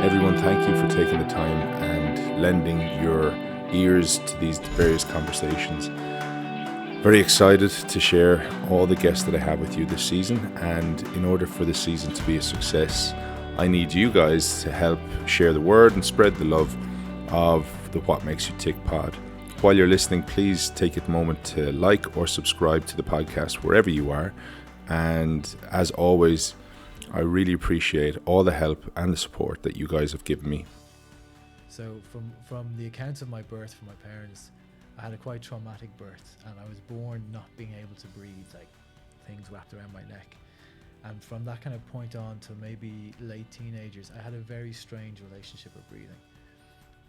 Everyone, thank you for taking the time and lending your ears to these various conversations. Very excited to share all the guests that I have with you this season, and in order for this season to be a success, I need you guys to help share the word and spread the love of the What Makes You Tick pod. While you're listening, please take a moment to like or subscribe to the podcast wherever you are. And as always, I really appreciate all the help and the support that you guys have given me. So from the accounts of my birth from my parents, I had a quite traumatic birth, and I was born not being able to breathe, like things wrapped around my neck. And from that kind of point on to maybe late teenagers, I had a very strange relationship with breathing.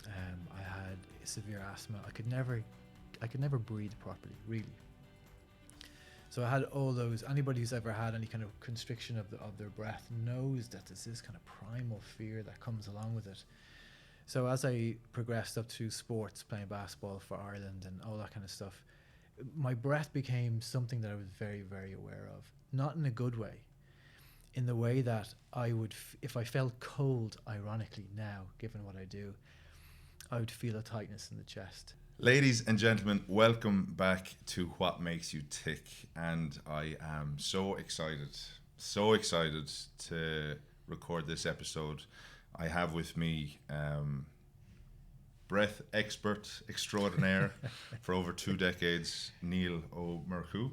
I had severe asthma. I could never breathe properly, really. So I had all those. Anybody who's ever had any kind of constriction of their breath knows that there's this kind of primal fear that comes along with it. So as I progressed up through sports, playing basketball for Ireland and all that kind of stuff, my breath became something that I was very, very aware of. Not in a good way. In the way that I would, if I felt cold, ironically now, given what I do, I would feel a tightness in the chest. Ladies and gentlemen, welcome back to What Makes You Tick. And I am so excited to record this episode. I have with me breath expert extraordinaire for over 2 decades, Níall Mhurchú.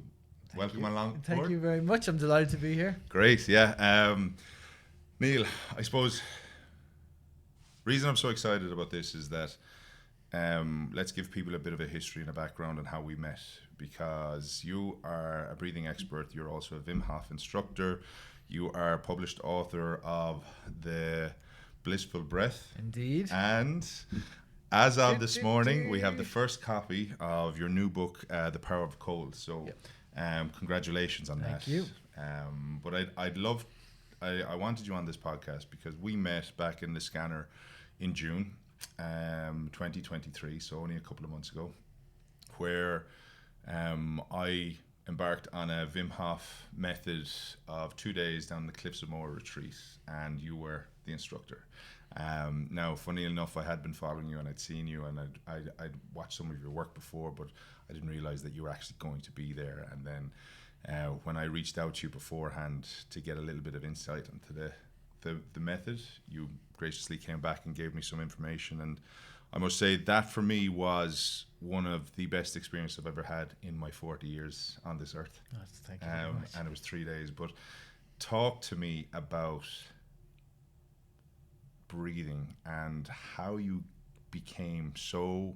Welcome along. Thank you very much. I'm delighted to be here. Great, yeah. Níall, I suppose reason I'm so excited about this is that let's give people a bit of a history and a background on how we met, because you are a breathing expert. You're also a Wim Hof instructor. You are a published author of The Blissful Breath. Indeed. And as of this morning, we have the first copy of your new book, The Power of Cold. So congratulations on that. Thank you. But I wanted you on this podcast because we met back in the scanner in June 2023, so only a couple of months ago, where I embarked on a Wim Hof method of 2 days down the cliffs of Moher retreat, and you were the instructor. Now, funny enough, I had been following you and I'd seen you and I'd watched some of your work before, but I didn't realize that you were actually going to be there. And then when I reached out to you beforehand to get a little bit of insight into the method, you graciously came back and gave me some information, and I must say that for me was one of the best experiences I've ever had in my 40 years on this earth. Thank you very much. And it was 3 days. But talk to me about breathing and how you became so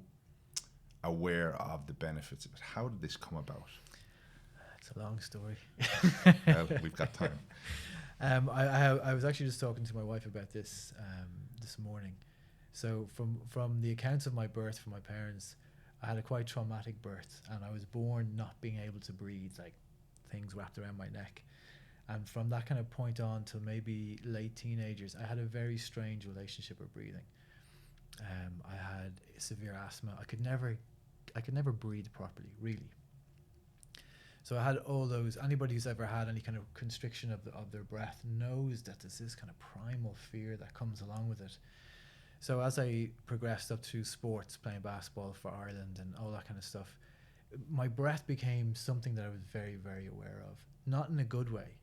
aware of the benefits of it. How did this come about? It's a long story. Well, we've got time. I was actually just talking to my wife about this this morning. So from the accounts of my birth from my parents, I had a quite traumatic birth, and I was born not being able to breathe, like things wrapped around my neck. And from that kind of point on to maybe late teenagers, I had a very strange relationship with breathing. I had severe asthma. I could never breathe properly, really. So I had all those. Anybody who's ever had any kind of constriction of their breath knows that there's this kind of primal fear that comes along with it. So as I progressed up through sports, playing basketball for Ireland and all that kind of stuff, my breath became something that I was very, very aware of. Not in a good way.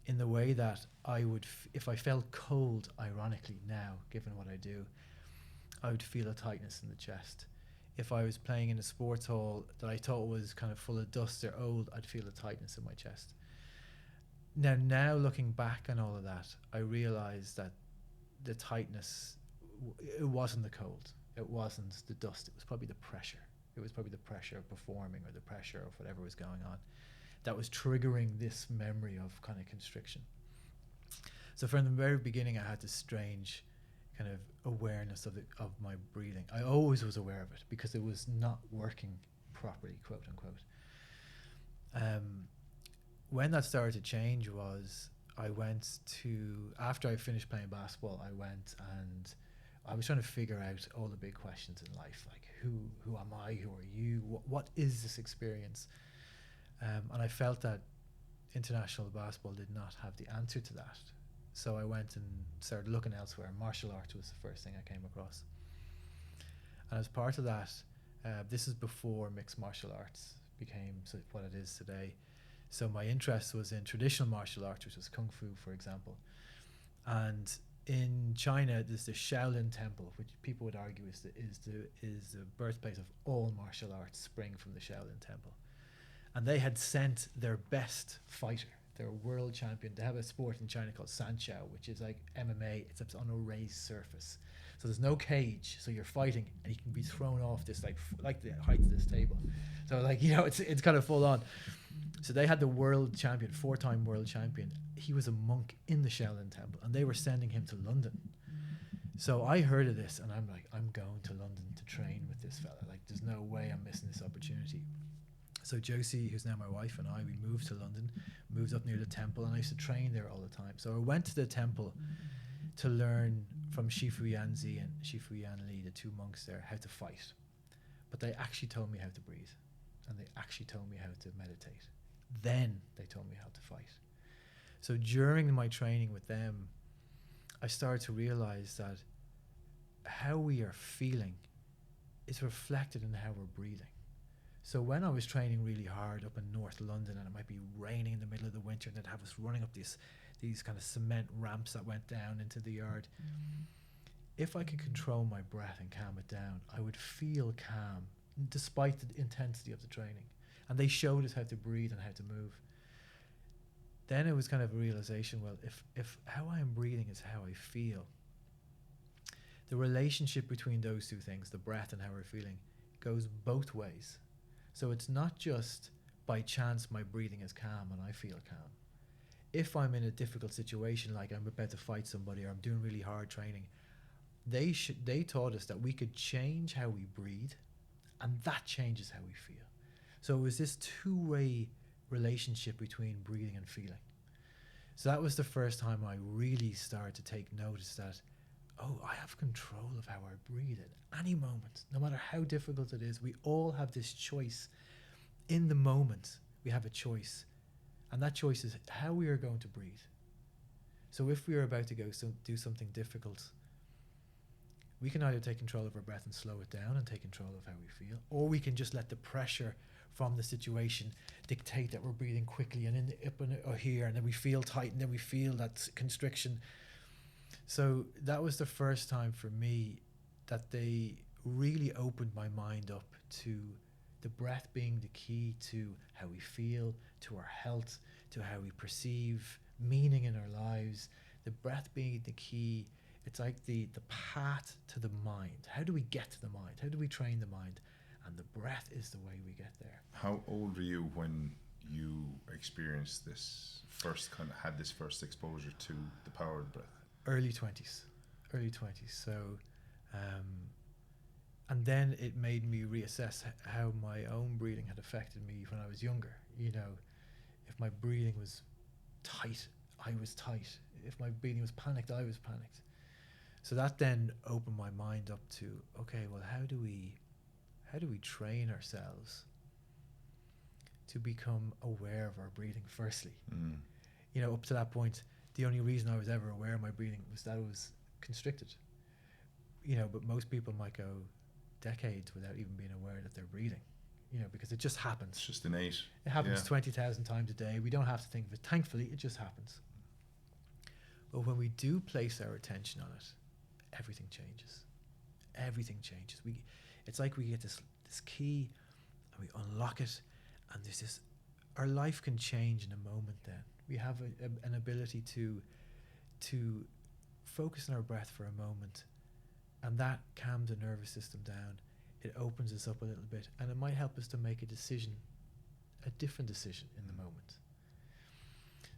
In the way that I would, if I felt cold, ironically now, given what I do, I would feel a tightness in the chest. If I was playing in a sports hall that I thought was kind of full of dust or old, I'd feel a tightness in my chest. Now looking back on all of that, I realized that the tightness, it wasn't the cold. It wasn't the dust. It was probably the pressure. It was probably the pressure of performing or the pressure of whatever was going on that was triggering this memory of kind of constriction. So from the very beginning, I had this strange kind of awareness of my breathing. I always was aware of it because it was not working properly, quote unquote. When that started to change was after I finished playing basketball, I went and I was trying to figure out all the big questions in life, like who am I, who are you, what is this experience? And I felt that international basketball did not have the answer to that. So I went and started looking elsewhere. Martial arts was the first thing I came across. And as part of that, this is before mixed martial arts became what it is today. So my interest was in traditional martial arts, which was Kung Fu, for example. And in China, there's the Shaolin Temple, which people would argue is the birthplace of all martial arts, spring from the Shaolin Temple. And they had sent their best fighter, their world champion. They have a sport in China called Sanqiao, which is like MMA, except on a raised surface. So there's no cage, so you're fighting, and you can be thrown off this like the height of this table. So like, you know, it's kind of full on. So they had the world champion, 4-time world champion. He was a monk in the Shaolin Temple, and they were sending him to London. So I heard of this, and I'm like, I'm going to London to train with this fella. Like, there's no way I'm missing this opportunity. So Josie, who's now my wife, and I, we moved to London, moved up near the temple, and I used to train there all the time. So I went to the temple to learn from Shifu Yanzi and Shifu Yan Li, the 2 monks there, how to fight. But they actually told me how to breathe, and they actually told me how to meditate. Then they told me how to fight. So during my training with them, I started to realize that how we are feeling is reflected in how we're breathing. So when I was training really hard up in North London, and it might be raining in the middle of the winter, and they'd have us running up these kind of cement ramps that went down into the yard, if I could control my breath and calm it down, I would feel calm despite the intensity of the training. And they showed us how to breathe and how to move. Then it was kind of a realization, well, if how I am breathing is how I feel, the relationship between those two things, the breath and how we're feeling, goes both ways. So it's not just by chance my breathing is calm and I feel calm. If I'm in a difficult situation, like I'm about to fight somebody or I'm doing really hard training, they taught us that we could change how we breathe, and that changes how we feel. So it was this two-way relationship between breathing and feeling. So that was the first time I really started to take notice that, oh, I have control of how I breathe at any moment, no matter how difficult it is. We all have this choice. In the moment, we have a choice, and that choice is how we are going to breathe. So if we are about to do something difficult, we can either take control of our breath and slow it down and take control of how we feel, or we can just let the pressure from the situation dictate that we're breathing quickly and in the up and or here, and then we feel tight, and then we feel that constriction. So that was the first time for me that they really opened my mind up to the breath being the key to how we feel, to our health, to how we perceive meaning in our lives. The breath being the key, it's like the path to the mind. How do we get to the mind? How do we train the mind? And the breath is the way we get there. How old were you when you experienced this had this first exposure to the power of the breath? Early 20s. So, and then it made me reassess how my own breathing had affected me when I was younger. You know, if my breathing was tight, I was tight. If my breathing was panicked, I was panicked. So that then opened my mind up to, okay, well, how do we train ourselves to become aware of our breathing firstly? You know, up to that point, the only reason I was ever aware of my breathing was that it was constricted. You know, but most people might go decades without even being aware that they're breathing, you know, because it just happens. It's just innate. It happens 20,000 times a day. We don't have to think of it. Thankfully, it just happens. But when we do place our attention on it, everything changes. Everything changes. It's like we get this key and we unlock it, and there's this, our life can change in a moment then. We have an ability to focus on our breath for a moment, and that calms the nervous system down. It opens us up a little bit, and it might help us to make a decision, a different decision in the moment.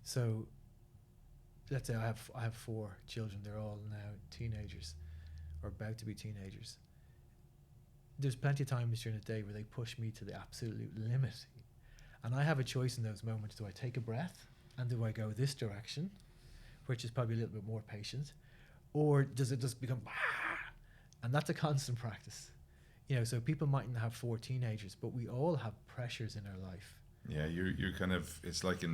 So let's say I have 4 children. They're all now teenagers or about to be teenagers. There's plenty of times during the day where they push me to the absolute limit, and I have a choice in those moments. Do I take a breath and do I go this direction, which is probably a little bit more patient, or does it just become and that's a constant practice. You know, so people mightn't have 4 teenagers, but we all have pressures in our life. Yeah, you're kind of, it's like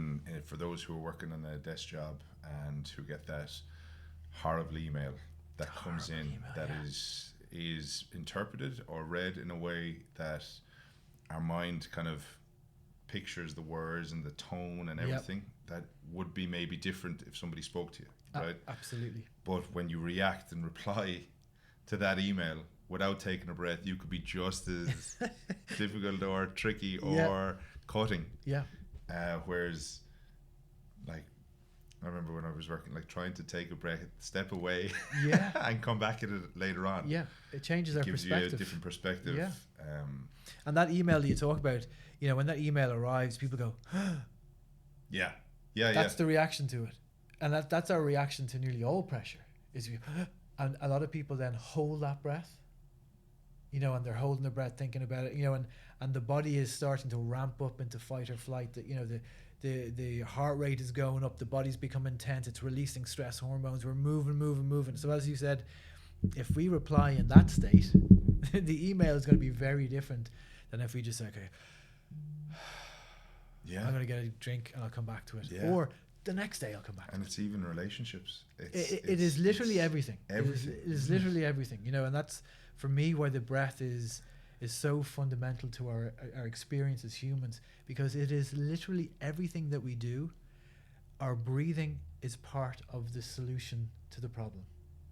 for those who are working on a desk job and who get that horrible email that comes Horrible in email, that yeah. is interpreted or read in a way that our mind kind of pictures the words and the tone and Yep. everything that would be maybe different if somebody spoke to you, right? Absolutely. But when you react and reply to that email without taking a breath, you could be just as difficult or tricky Yeah. or cutting. Yeah. Whereas, like, I remember when I was working, like trying to take a breath, step away, Yeah. and come back at it later on. Yeah. It changes our Gives perspective. you a different perspective. Yeah. Um, And that email that you talk about, you know, when that email arrives, people go, yeah. Yeah. that's the reaction to it. And that's our reaction to nearly all pressure is we, and a lot of people then hold that breath, you know, and they're holding their breath thinking about it, you know, and the body is starting to ramp up into fight or flight. That, you know, the heart rate is going up, the body's becoming tense, it's releasing stress hormones, we're moving. So as you said, if we reply in that state, the email is going to be very different than if we just say, okay, Yeah. I'm going to get a drink and I'll come back to it. Yeah. Or the next day I'll come back to And it. it's even relationships. It is literally it's everything. Everything. It is literally everything, you know, and that's for me why the breath is so fundamental to our experience as humans, because it is literally everything that we do. Our breathing is part of the solution to the problem,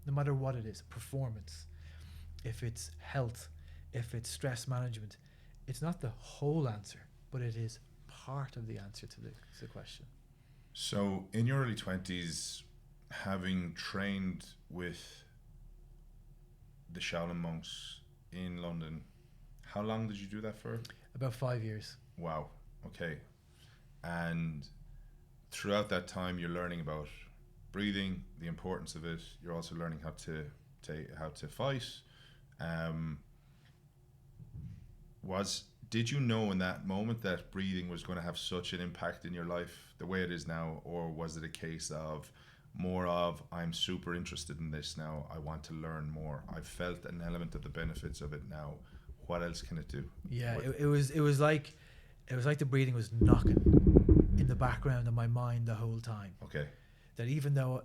no matter what it is. Performance, if it's health, if it's stress management, it's not the whole answer, but it is part of the answer to the question. So, in your early 20s, having trained with the Shaolin monks in London, how long did you do that for? About 5 years. Wow. Okay. And throughout that time, you're learning about breathing, the importance of it. You're also learning how to fight. Did you know in that moment that breathing was going to have such an impact in your life the way it is now, or was it a case of more of, I'm super interested in this now, I want to learn more, I've felt an element of the benefits of it now, what else can it do? Yeah, it was like the breathing was knocking in the background of my mind the whole time. Okay. That even though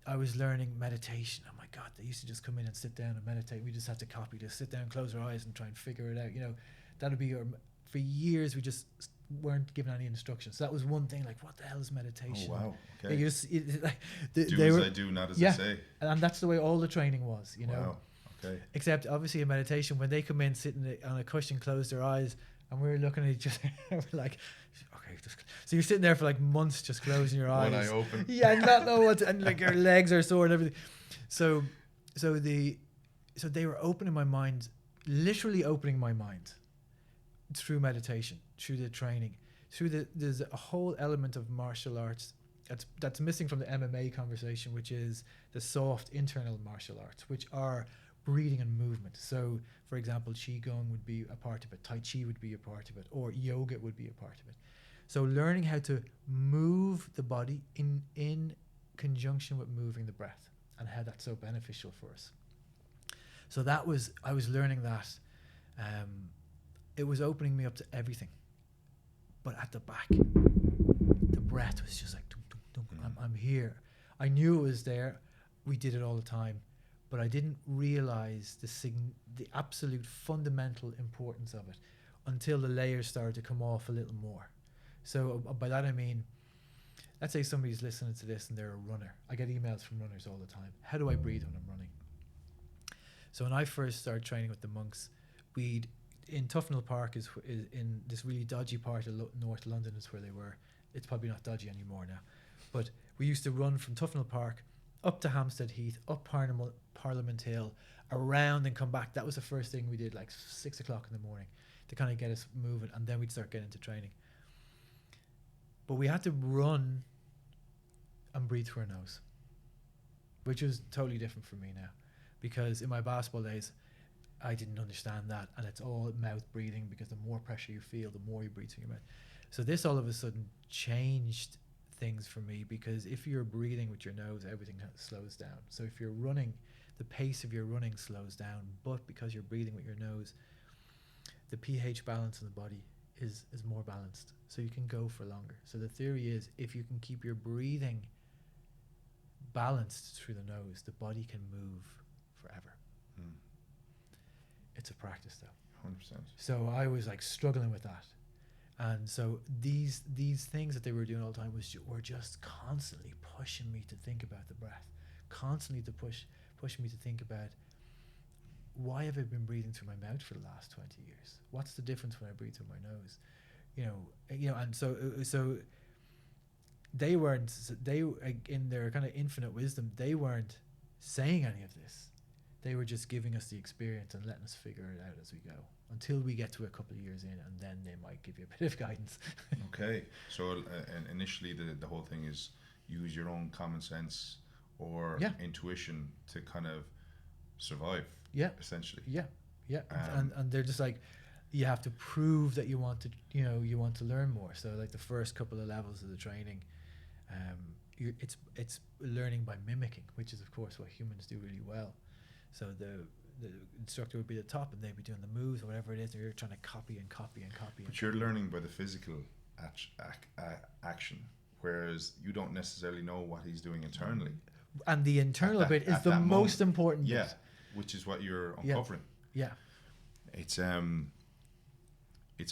I was learning meditation, oh my God, they used to just come in and sit down and meditate. We just had to copy this, sit down, close our eyes and try and figure it out. You know, that'd be for years we just weren't given any instructions. So that was one thing, like, what the hell is meditation? Oh wow. Yeah, Okay. you just, like, I do, not as I say. and that's the way all the training was, you know. Wow. Okay. Except obviously in meditation, when they come in sitting on a cushion, close their eyes, and we're looking at each other, we're like, okay, so you're sitting there for like months just closing your eyes. One eye open. Yeah, not know what and like your legs are sore and everything. So they were opening my mind, literally opening my mind through meditation, through the training, there's a whole element of martial arts that's missing from the MMA conversation, which is the soft internal martial arts, which are breathing and movement. So, for example, Qigong would be a part of it, Tai Chi would be a part of it, or yoga would be a part of it. So learning how to move the body in conjunction with moving the breath, and how that's so beneficial for us. So I was learning that. It was opening me up to everything. But at the back, the breath was just like, dum, dum, dum, I'm here. I knew it was there. We did it all the time. But I didn't realize the absolute fundamental importance of it until the layers started to come off a little more. So by that I mean, let's say somebody's listening to this and they're a runner. I get emails from runners all the time. How do I breathe when I'm running? So when I first started training with the monks, in Tufnell Park is in this really dodgy part of North London is where they were. It's probably not dodgy anymore now. But we used to run from Tufnell Park up to Hampstead Heath, up Parliament Hill, around and come back. That was the first thing we did, like 6 o'clock in the morning, to kind of get us moving, and then we'd start getting into training. But we had to run and breathe through our nose, which was totally different for me now, because in my basketball days, I didn't understand that, and it's all mouth breathing, because the more pressure you feel, the more you breathe through your mouth. So this all of a sudden changed things for me, because if you're breathing with your nose, everything slows down. So if you're running, the pace of your running slows down, but because you're breathing with your nose, the pH balance in the body is more balanced, so you can go for longer. So the theory is, if you can keep your breathing balanced through the nose, the body can move forever. It's a practice though. 100%. So I was like struggling with that, and so these things that they were doing all the time were just constantly pushing me to think about the breath, constantly to push me to think about, why have I been breathing through my mouth for the last 20 years? What's the difference when I breathe through my nose? And so they in their kind of infinite wisdom, they weren't saying any of this. They were just giving us the experience and letting us figure it out as we go, until we get to a couple of years in, and then they might give you a bit of guidance. Okay, so and initially the whole thing is use your own common sense or intuition to kind of survive. Yeah, essentially. Yeah. And they're just like, you have to prove that you want to learn more. So like the first couple of levels of the training, it's learning by mimicking, which is of course what humans do really well. So the instructor would be at the top, and they'd be doing the moves or whatever it is, and you're trying to copy. But you're learning by the physical action, whereas you don't necessarily know what he's doing internally. And the internal bit is the most important bit. Yeah, which is what you're uncovering. Yeah. It's a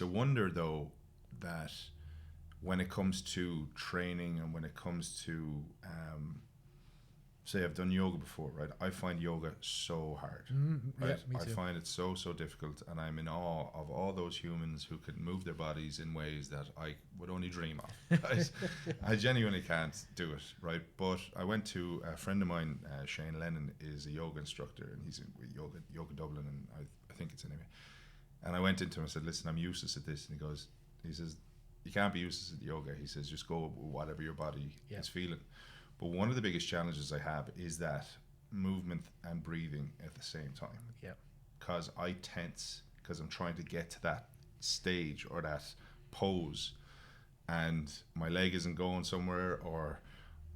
wonder though that when it comes to training and when it comes to say I've done yoga before, right? I find yoga so hard. Right? Yeah, me too. I find it so difficult, and I'm in awe of all those humans who can move their bodies in ways that I would only dream of. Right? I genuinely can't do it, right? But I went to a friend of mine, Shane Lennon, is a yoga instructor, and he's in yoga Dublin, and I think it's anyway. And I went into him and said, listen, I'm useless at this. And he says, you can't be useless at yoga. He says, just go with whatever your body is feeling. But one of the biggest challenges I have is that movement and breathing at the same time. Yeah. Because I tense, because I'm trying to get to that stage or that pose, and my leg isn't going somewhere, or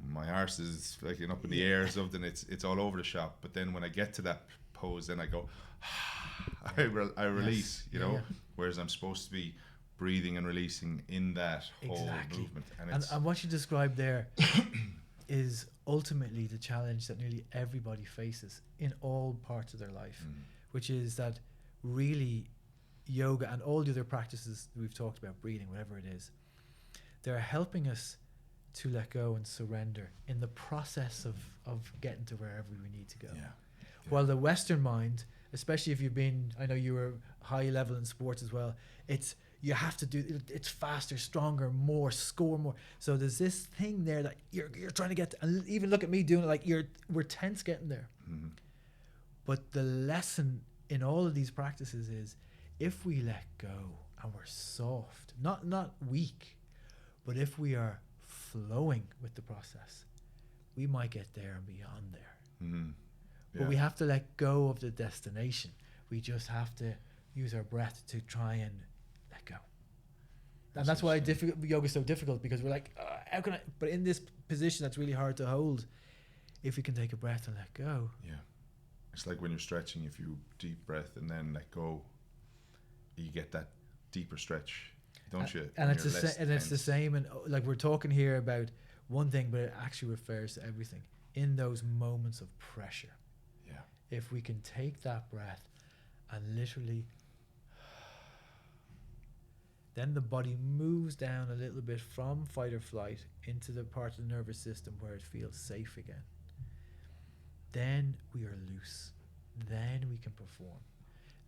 my arse is like up in the air or something. It's all over the shop. But then when I get to that pose, then I go, I release, you know, whereas I'm supposed to be breathing and releasing in that whole movement. And what you described there is ultimately the challenge that nearly everybody faces in all parts of their life, which is that really yoga and all the other practices we've talked about, breathing, whatever it is, they're helping us to let go and surrender in the process of getting to wherever we need to go. While the Western mind, especially if you've been, I know you were high level in sports as well, you have to do it's faster, stronger, more, score more. So there's this thing there that you're trying to get to, and even look at me doing it, like we're tense getting there. But the lesson in all of these practices is, if we let go and we're soft, not weak, but if we are flowing with the process, we might get there and beyond there. But we have to let go of the destination. We just have to use our breath to try and let go. And that's why yoga is so difficult, because we're like, how can I? But in this position that's really hard to hold, if we can take a breath and let go. Yeah. It's like when you're stretching, if you deep breath and then let go, you get that deeper stretch, don't you? And it's the same. And like, we're talking here about one thing, but it actually refers to everything. In those moments of pressure, if we can take that breath and literally, then the body moves down a little bit from fight or flight into the part of the nervous system where it feels safe again. Then we are loose. Then we can perform.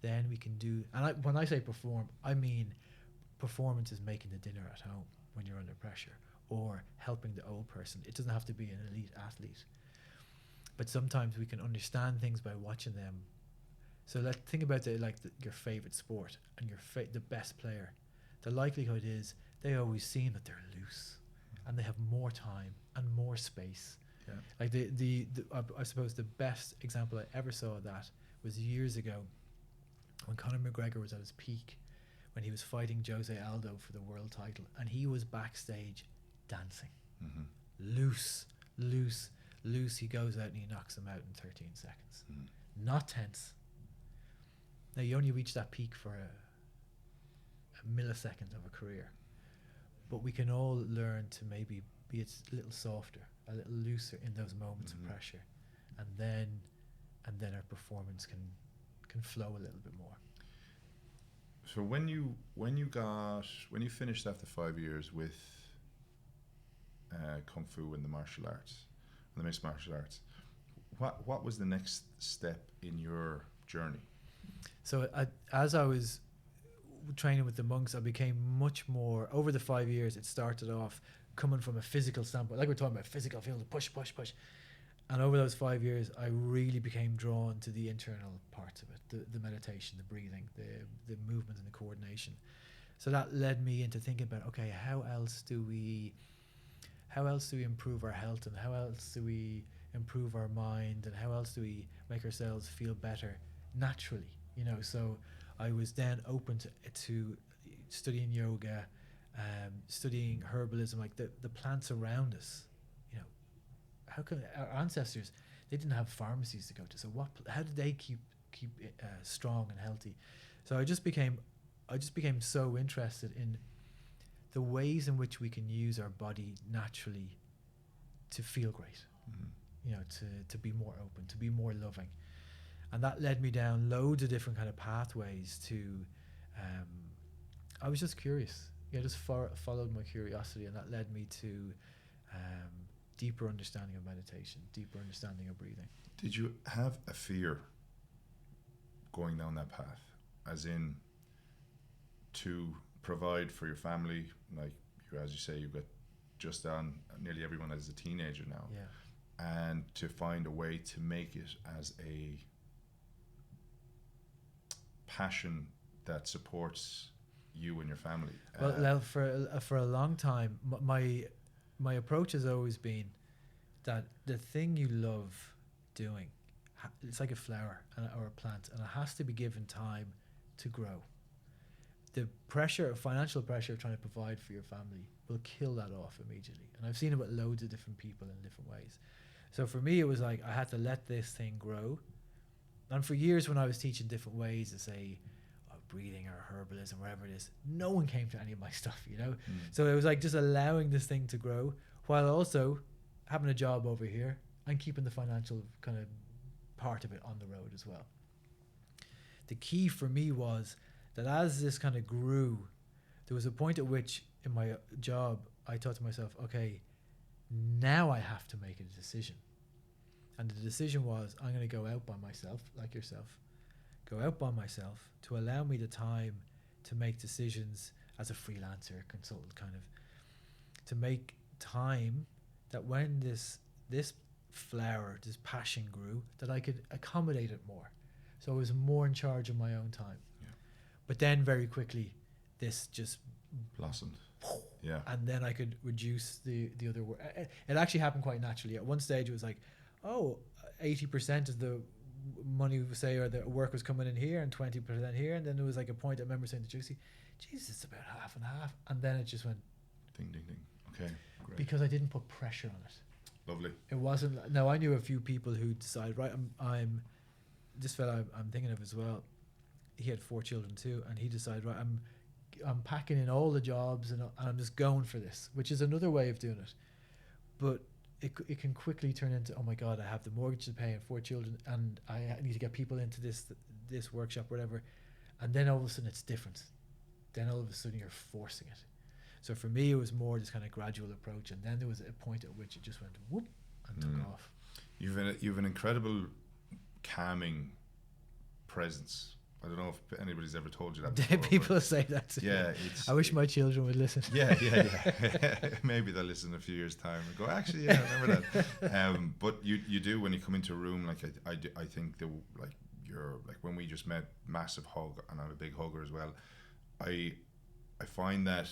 Then we can do, and when I say perform, I mean performance is making the dinner at home when you're under pressure, or helping the old person. It doesn't have to be an elite athlete. But sometimes we can understand things by watching them. So let's think about your favorite sport and the best player. The likelihood is they always seem that they're loose, and they have more time and more space. Like I suppose the best example I ever saw of that was years ago, when Conor McGregor was at his peak, when he was fighting Jose Aldo for the world title, and he was backstage dancing, loose. He goes out and he knocks him out in 13 seconds. Not tense. Now, you only reach that peak for a millisecond of a career. But we can all learn to maybe be a little softer, a little looser in those moments of pressure, and then our performance can flow a little bit more. So when you finished after 5 years with Kung Fu and the martial arts, the mixed martial arts, what was the next step in your journey? So as I was training with the monks, I became much more, over the 5 years, it started off coming from a physical standpoint, like we're talking about physical, feeling push. And over those 5 years, I really became drawn to the internal parts of it, the meditation, the breathing, the movement and the coordination. So that led me into thinking about, okay, how else do we improve our health, and how else do we improve our mind, and how else do we make ourselves feel better naturally? So I was then open to studying yoga, studying herbalism, like the plants around us. How come our ancestors, they didn't have pharmacies to go to? So how did they keep strong and healthy? So I just became so interested in the ways in which we can use our body naturally to feel great. To be more open, to be more loving. And that led me down loads of different kind of pathways to, I was just curious. Just followed my curiosity, and that led me to deeper understanding of meditation, deeper understanding of breathing. Did you have a fear going down that path, as in to provide for your family? Like, as you say, you've got just on nearly everyone as a teenager now. Yeah. And to find a way to make it as a passion that supports you and your family. Well, for a long time, my approach has always been that the thing you love doing, it's like a flower or a plant, and it has to be given time to grow. The financial pressure of trying to provide for your family will kill that off immediately. And I've seen it with loads of different people in different ways. So for me, it was like I had to let this thing grow. And for years when I was teaching different ways to say, breathing or herbalism, whatever it is, no one came to any of my stuff, So it was like just allowing this thing to grow while also having a job over here and keeping the financial kind of part of it on the road as well. The key for me was that as this kind of grew, there was a point at which in my job, I thought to myself, okay, now I have to make a decision. And the decision was, I'm going to go out by myself, like yourself, go out by myself to allow me the time to make decisions as a freelancer, consultant kind of, to make time that when this flower, this passion grew, that I could accommodate it more. So I was more in charge of my own time. Yeah. But then very quickly, this just blossomed. Yeah. And then I could reduce the other work. It actually happened quite naturally. At one stage, it was like, 80% of the money, say, or the work was coming in here and 20% here. And then there was like a point I remember saying to Juicy, Jesus, it's about half and half. And then it just went ding, ding, ding. Okay, great. Because I didn't put pressure on it. Lovely. It wasn't. Now, I knew a few people who decided, right, I'm this fella I'm thinking of as well. He had 4 children too, and he decided, right, I'm packing in all the jobs and I'm just going for this, which is another way of doing it. But it can quickly turn into, oh my God, I have the mortgage to pay and 4 children, and I need to get people into this workshop, whatever. And then all of a sudden it's different. Then all of a sudden you're forcing it. So for me, it was more this kind of gradual approach, and then there was a point at which it just went whoop and took off. You've an incredible calming presence. I don't know if anybody's ever told you that before. People say that to me. I wish my children would listen. Yeah. Maybe they'll listen in a few years' time and go, actually, yeah, I remember that. But you do, when you come into a room, like I think you're like, when we just met, massive hug, and I'm a big hugger as well. I find that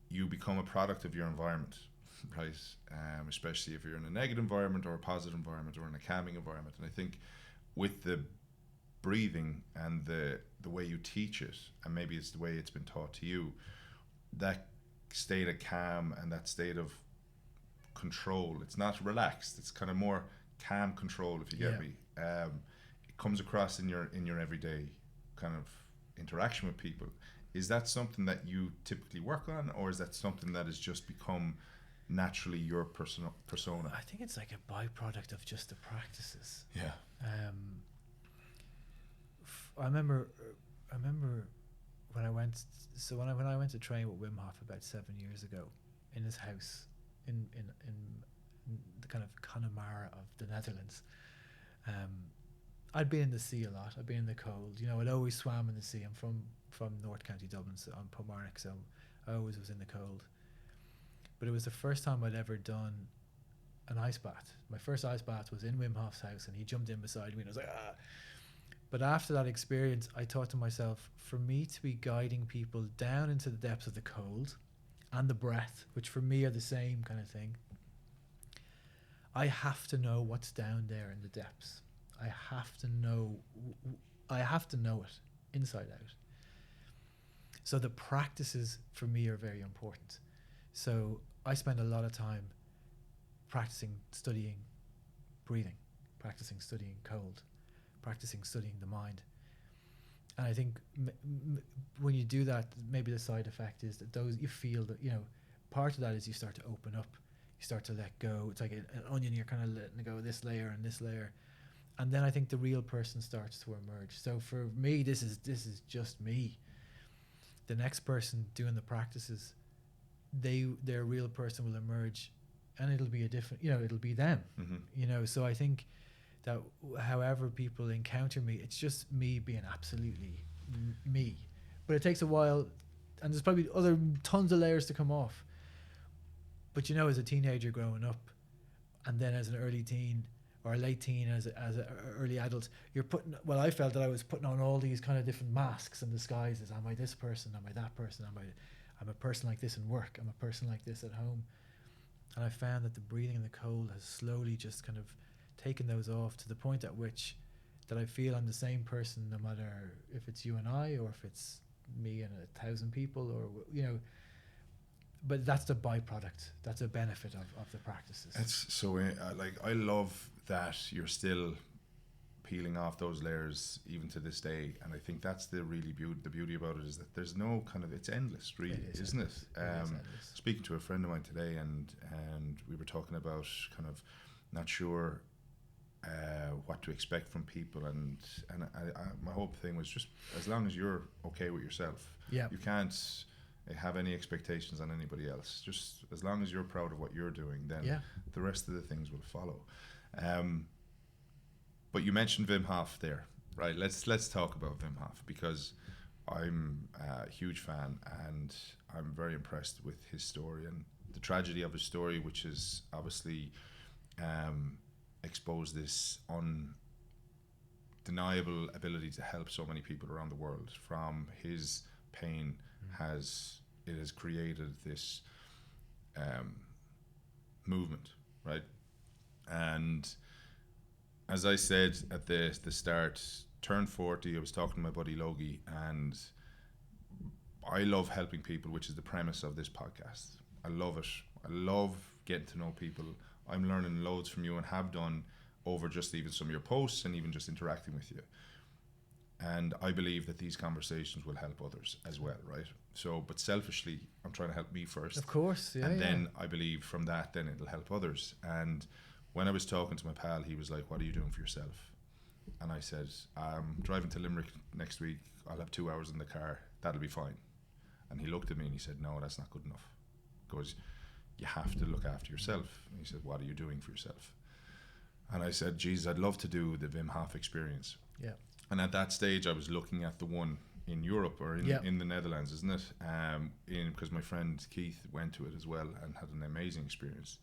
you become a product of your environment, right? Especially if you're in a negative environment or a positive environment or in a calming environment. And I think with the breathing and the way you teach it, and maybe it's the way it's been taught to you, that state of calm and that state of control, it's not relaxed, it's kind of more calm control, if you get me. It comes across in your everyday kind of interaction with people. is that something that you typically work on, or is that something that has just become naturally your persona? I think it's like a byproduct of just the practices. Yeah. I remember when I went. So when I went to train with Wim Hof about 7 years ago, in his house, in the kind of Connemara of the Netherlands. I'd been in the sea a lot. I'd been in the cold. You know, I'd always swam in the sea. I'm from North County Dublin, so I'm Kilmarnock, so I always was in the cold. But it was the first time I'd ever done an ice bath. My first ice bath was in Wim Hof's house, and he jumped in beside me, and I was like, ah. But after that experience, I thought to myself, for me to be guiding people down into the depths of the cold and the breath, which for me are the same kind of thing, I have to know what's down there in the depths. I have to know it inside out. So the practices for me are very important. So I spend a lot of time practicing studying breathing, practicing studying cold, practicing studying the mind. And I think when you do that, maybe the side effect is that you feel that, you know, part of that is you start to open up, you start to let go. It's like an onion, you're kind of letting go of this layer and this layer. And then I think the real person starts to emerge. So for me, this is just me. The next person doing the practices, their real person will emerge, and it'll be a different, you know, it'll be them. Mm-hmm. You know, so I think that however people encounter me, it's just me being absolutely me. But it takes a while, and there's probably other tons of layers to come off. But you know, as a teenager growing up, and then as an early teen or a late teen, as an early adult, you're putting, well, I felt that I was putting on all these kind of different masks and disguises. Am I this person? Am I that person? I'm a person like this in work. I'm a person like this at home. And I found that the breathing in the cold has slowly just kind of taken those off to the point at which that I feel I'm the same person, no matter if it's you and I, or if it's me and 1,000 people, or, you know. But that's the byproduct. That's a benefit of the practices. It's so like, I love that you're still peeling off those layers even to this day, and I think that's the really the beauty about it, is that there's no kind of, it's endless, really, isn't it? Speaking to a friend of mine today, and we were talking about kind of not sure what to expect from people, and I, my whole thing was just, as long as you're okay with yourself, you can't have any expectations on anybody else. Just as long as you're proud of what you're doing, then the rest of the things will follow. But you mentioned Wim Hof there, right? Let's talk about Wim Hof, because I'm a huge fan, and I'm very impressed with his story and the tragedy of his story, which is obviously exposed this undeniable ability to help so many people around the world. From his pain has created this movement, right? And as I said at the start, turned 40, I was talking to my buddy Logie, and I love helping people, which is the premise of this podcast. I love it. I love getting to know people. I'm learning loads from you, and have done over just even some of your posts and even just interacting with you. And I believe that these conversations will help others as well, right? So, but selfishly, I'm trying to help me first. Of course, yeah. And then I believe from that, then it'll help others. And when I was talking to my pal, he was like, "What are you doing for yourself?" And I said, "I'm driving to Limerick next week. I'll have 2 hours in the car. That'll be fine." And he looked at me and he said, "No, that's not good enough. Because you have to look after yourself." And he said, "What are you doing for yourself?" And I said, "Geez, I'd love to do the Wim Hof experience." Yeah. And at that stage, I was looking at the one in Europe, or in the Netherlands, isn't it? Because my friend Keith went to it as well and had an amazing experience.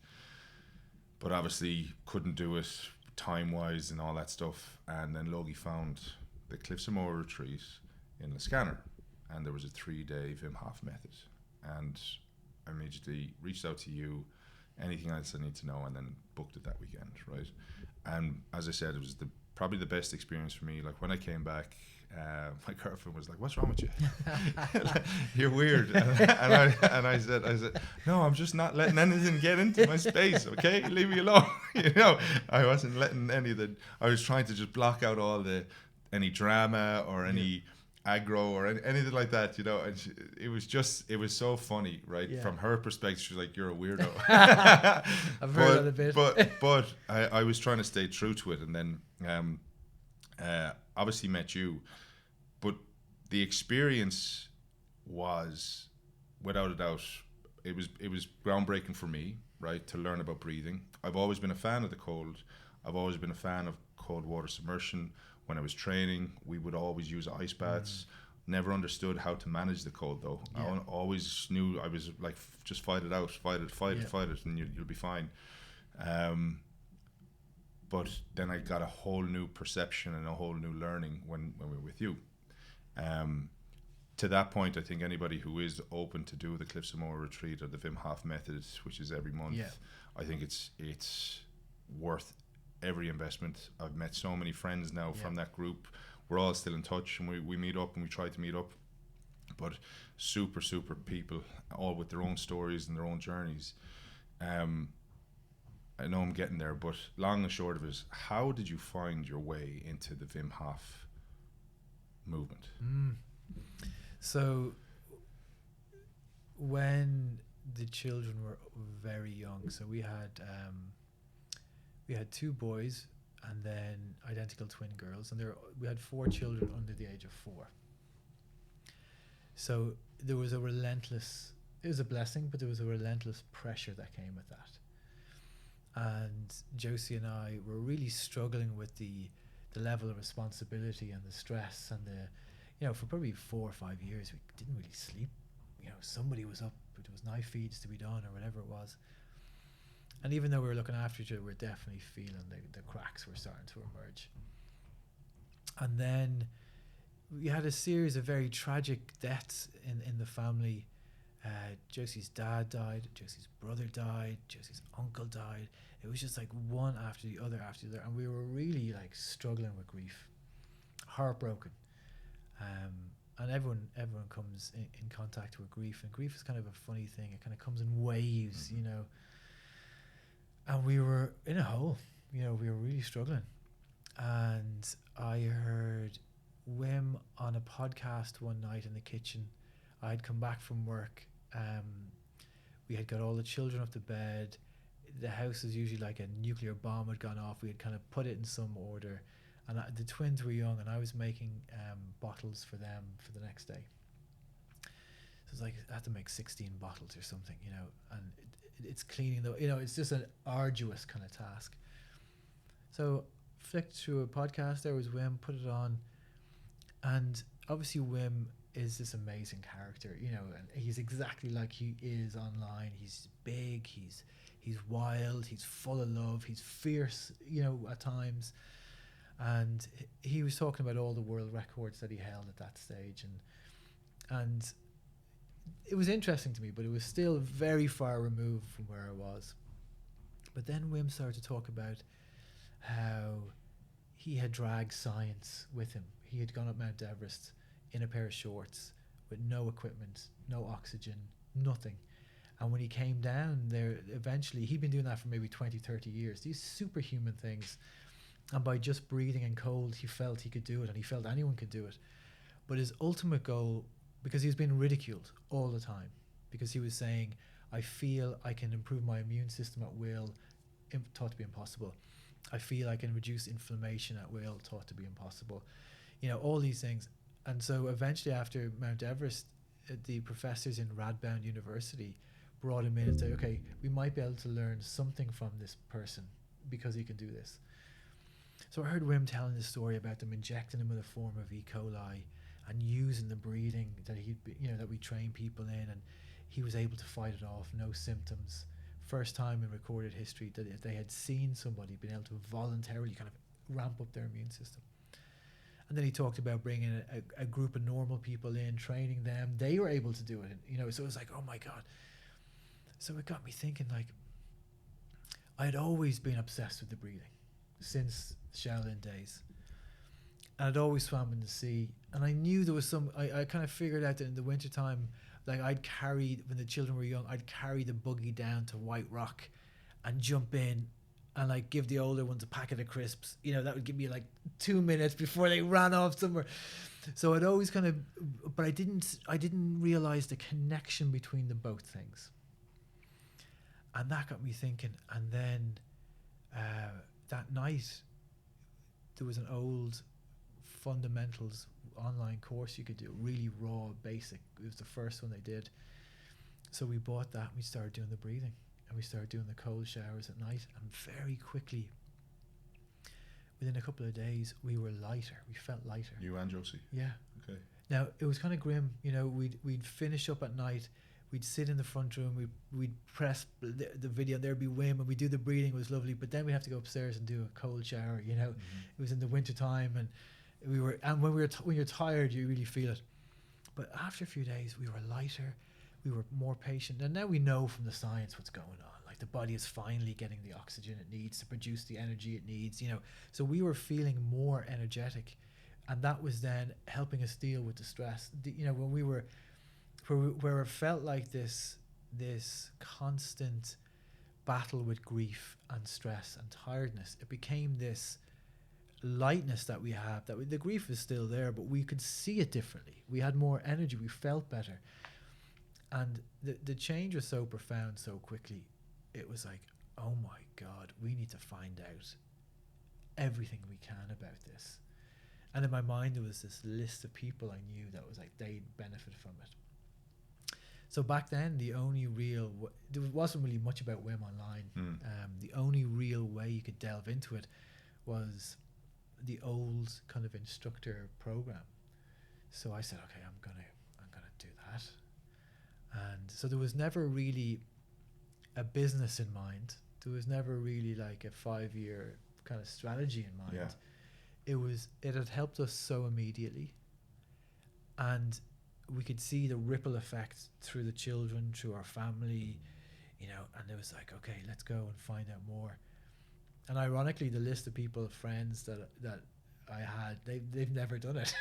But obviously couldn't do it time-wise and all that stuff. And then Logie found the Cliffs of Moher retreat in the scanner, and there was a 3-day Wim Hof method. And I immediately reached out to you, anything else I need to know, and then booked it that weekend, right? And as I said, it was probably the best experience for me. Like, when I came back, my girlfriend was like, "What's wrong with you? You're weird." And I said, "No, I'm just not letting anything get into my space. Okay, leave me alone." You know, I wasn't letting I was trying to just block out any drama or any aggro or anything like that, you know. And it was so funny, right? Yeah. From her perspective, she was like, "You're a weirdo." I've heard that a bit. but I was trying to stay true to it, and then obviously met you, but the experience was, without a doubt, it was groundbreaking for me, right? To learn about breathing. I've always been a fan of the cold. I've always been a fan of cold water submersion. When I was training, we would always use ice baths. Never understood how to manage the cold though. Yeah. I always knew I was like, just fight it out, fight it, and you'll be fine. But then I got a whole new perception and a whole new learning when we were with you. To that point, I think anybody who is open to do the Cliffs of Moher retreat or the Wim Hof method, which is every month, I think it's worth every investment. I've met so many friends now from that group. We're all still in touch, and we meet up, and we try to meet up. But super people, all with their own stories and their own journeys. I know I'm getting there, but long and short of it is, how did you find your way into the Wim Hof movement? So when the children were very young, so we had 2 boys and then identical twin girls, and we had 4 children under the age of 4. So there was it was a blessing, but there was a relentless pressure that came with that. And Josie and I were really struggling with the level of responsibility and the stress and for probably 4 or 5 years we didn't really sleep. Somebody was up, but there was knife feeds to be done or whatever it was. And even though we were looking after each other, we were definitely feeling the cracks were starting to emerge. And then we had a series of very tragic deaths in the family. Josie's dad died, Josie's brother died, Josie's uncle died. It was just like one after the other, and we were really like struggling with grief, heartbroken. And everyone comes in contact with grief, and grief is kind of a funny thing. It kind of comes in waves, And we were in a hole, we were really struggling. And I heard Wim on a podcast one night in the kitchen. I had come back from work. We had got all the children up to bed. The house was usually like a nuclear bomb had gone off. We had kind of put it in some order. And the twins were young, and I was making bottles for them for the next day. So it's like I had to make 16 bottles or something, and it's cleaning though, it's just an arduous kind of task. So flicked through a podcast, there was Wim, put it on, and obviously Wim is this amazing character, and he's exactly like he is online. He's big, he's wild, he's full of love, he's fierce, at times. And he was talking about all the world records that he held at that stage, and it was interesting to me, but it was still very far removed from where I was. But then Wim started to talk about how he had dragged science with him. He had gone up Mount Everest in a pair of shorts with no equipment, no oxygen, nothing. And when he came down there, eventually, he'd been doing that for maybe 20, 30 years, these superhuman things. And by just breathing in cold, he felt he could do it, and he felt anyone could do it. But his ultimate goal, because he was being ridiculed all the time, because he was saying, I feel I can improve my immune system at will, thought to be impossible. I feel I can reduce inflammation at will, thought to be impossible. All these things. And so eventually after Mount Everest, the professors in Radboud University brought him in and said, okay, we might be able to learn something from this person because he can do this. So I heard Wim telling the story about them injecting him with a form of E. coli and using the breathing that that we train people in, and he was able to fight it off, no symptoms. First time in recorded history that they had seen somebody being able to voluntarily kind of ramp up their immune system. And then he talked about bringing a group of normal people in, training them. They were able to do it, so it was like, oh my God. So it got me thinking, like, I had always been obsessed with the breathing since Shaolin days. And I'd always swam in the sea, and I knew there was I kind of figured out that in the wintertime, like when the children were young, I'd carry the buggy down to White Rock and jump in and like give the older ones a packet of crisps. That would give me like 2 minutes before they ran off somewhere. So I'd always kind of, but I didn't realize the connection between the both things. And that got me thinking. And then that night, there was an old fundamentals online course you could do, really raw, basic. It was the first one they did. So we bought that and we started doing the breathing, and we started doing the cold showers at night, and very quickly, within a couple of days, we were lighter. We felt lighter. You and Josie? Yeah. Okay. Now, it was kind of grim. You know, we'd finish up at night, we'd sit in the front room, we'd press the video, and there'd be Wim, and we'd do the breathing. It was lovely, but then we'd have to go upstairs and do a cold shower, you know. It was in the winter time, and when you're tired, you really feel it. But after a few days, we were lighter, we were more patient, and now we know from the science what's going on. Like, the body is finally getting the oxygen it needs to produce the energy it needs, you know. So we were feeling more energetic, and that was then helping us deal with the stress. You know, when we were where it felt like this constant battle with grief and stress and tiredness, it became this lightness that we have. The grief is still there, but we could see it differently. We had more energy. We felt better. And the change was so profound so quickly. It was like, oh my God, we need to find out everything we can about this. And in my mind, there was this list of people I knew that was like, they'd benefit from it. So back then, the only real, there wasn't really much about Wim online. The only real way you could delve into it was the old kind of instructor program. So I said, okay, I'm gonna do that. And so there was never really a business in mind. There was never really like a 5-year kind of strategy in mind. Yeah. It had helped us so immediately, and we could see the ripple effect through the children, through our family, you know. And it was like, okay, let's go and find out more. And ironically, the list of people, friends that I had, they've never done it.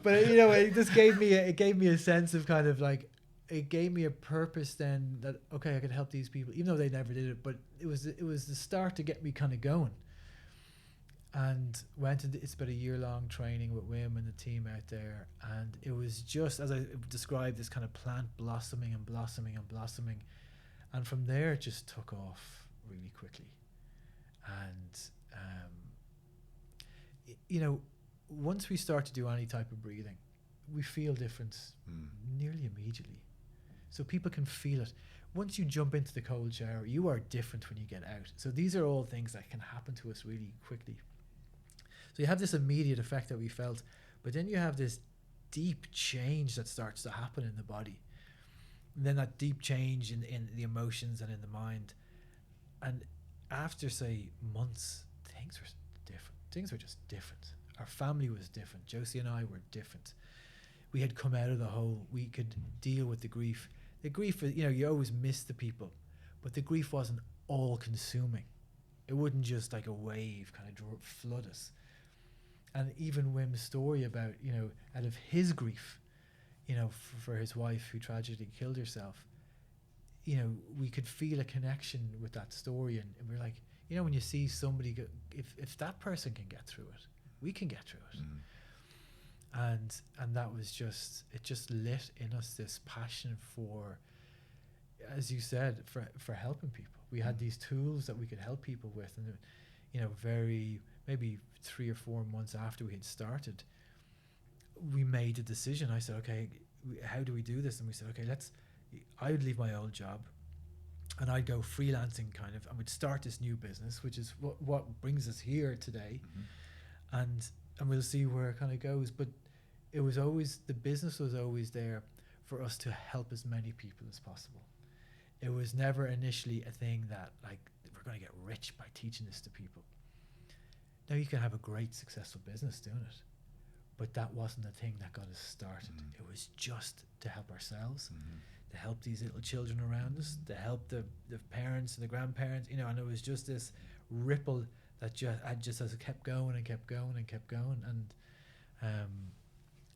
But you know, it just gave me a sense of kind of like, it gave me a purpose then that, okay, I could help these people, even though they never did it. But it was the start to get me kind of going. And it's about a year-long training with Wim and the team out there, and it was just, as I described, this kind of plant blossoming and blossoming and blossoming, and from there it just took off really quickly. And you know, once we start to do any type of breathing, we feel difference nearly immediately. So people can feel it. Once you jump into the cold shower, you are different when you get out. So these are all things that can happen to us really quickly. So you have this immediate effect that we felt, but then you have this deep change that starts to happen in the body. And then that deep change in the emotions and in the mind. And after, say, months, things were different. Things were just different. Our family was different. Josie and I were different. We had come out of the hole. We could deal with the grief. The grief, you know, you always miss the people, but the grief wasn't all consuming. It wouldn't just like a wave kind of flood us. And even Wim's story about, you know, out of his grief, you know, for his wife who tragically killed herself, you know, we could feel a connection with that story. And we're like, you know, when you see somebody, if that person can get through it, we can get through it. And that was just, it just lit in us this passion for, as you said, for helping people. We had these tools that we could help people with. And, you know, maybe 3 or 4 months after we had started, we made a decision. I said, okay, how do we do this? And we said, okay, I would leave my old job and I'd go freelancing kind of, and we'd start this new business, which is what brings us here today. And we'll see where it kind of goes. But it was always, the business was always there for us to help as many people as possible. It was never initially a thing that like, we're going to get rich by teaching this to people. Now you can have a great successful business doing it, but that wasn't the thing that got us started. It was just to help ourselves, to help these little children around us, to help the parents and the grandparents, you know. And it was just this ripple that just as it kept going and kept going and kept going.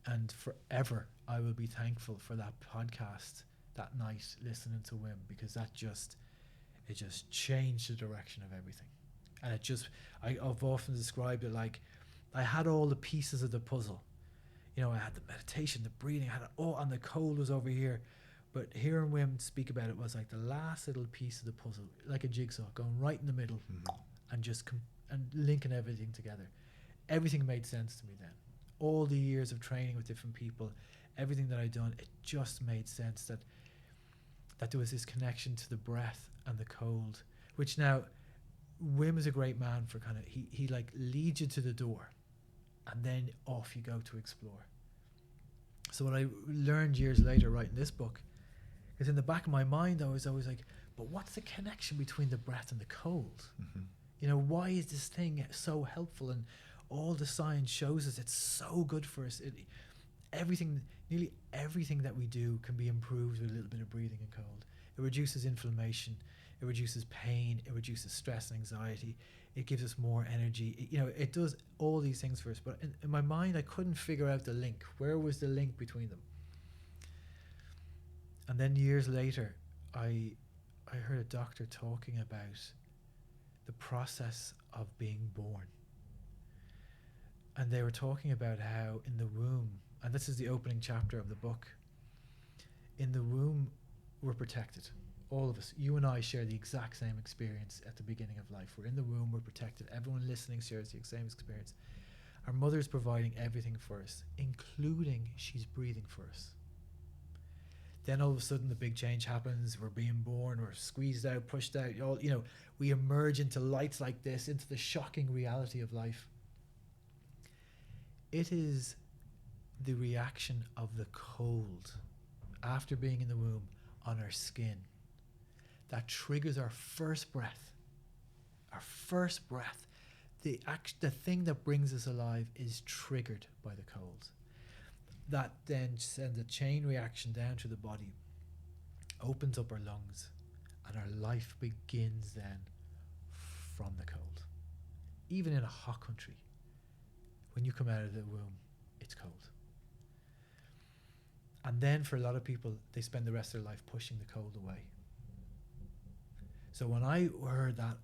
And forever I will be thankful for that podcast that night, listening to Wim, because it just changed the direction of everything. And I've often described it like I had all the pieces of the puzzle. You know, I had the meditation, the breathing, I had it all, and the cold was over here. But hearing women speak about it was like the last little piece of the puzzle, like a jigsaw, going right in the middle, and just and linking everything together. Everything made sense to me then. All the years of training with different people, everything that I'd done, it just made sense that there was this connection to the breath and the cold, which now Wim is a great man for kind of, he like leads you to the door and then off you go to explore. So what I learned years later writing this book is in the back of my mind I was always like, but what's the connection between the breath and the cold? You know, why is this thing so helpful? And all the science shows us it's so good for us. Nearly everything that we do can be improved with a little bit of breathing and cold. It reduces inflammation, it reduces pain, it reduces stress and anxiety, it gives us more energy. It does all these things for us. But in my mind, I couldn't figure out the link. Where was the link between them? And then years later, I heard a doctor talking about the process of being born. And they were talking about how in the womb, and this is the opening chapter of the book, in the womb we're protected. All of us, you and I share the exact same experience at the beginning of life. We're in the womb, we're protected. Everyone listening shares the same experience. Our mother's providing everything for us, including she's breathing for us. Then all of a sudden the big change happens. We're being born, we're squeezed out, pushed out. We emerge into lights like this, into the shocking reality of life. It is the reaction of the cold after being in the womb on our skin that triggers our first breath. Our first breath. The thing that brings us alive is triggered by the cold. That then sends a chain reaction down to the body, opens up our lungs, and our life begins then from the cold. Even in a hot country, when you come out of the womb, it's cold. And then for a lot of people, they spend the rest of their life pushing the cold away. So when I heard that,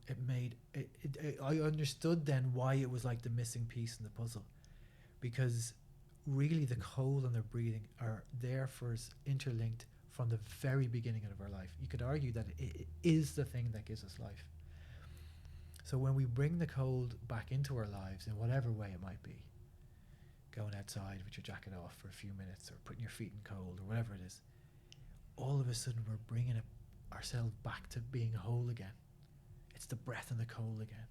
I understood then why it was like the missing piece in the puzzle. Because really the cold and the breathing are there for us, interlinked from the very beginning of our life. You could argue that it is the thing that gives us life. So when we bring the cold back into our lives in whatever way it might be, going outside with your jacket off for a few minutes or putting your feet in cold or whatever it is, all of a sudden we're bringing ourselves back to being whole again. It's the breath and the cold again.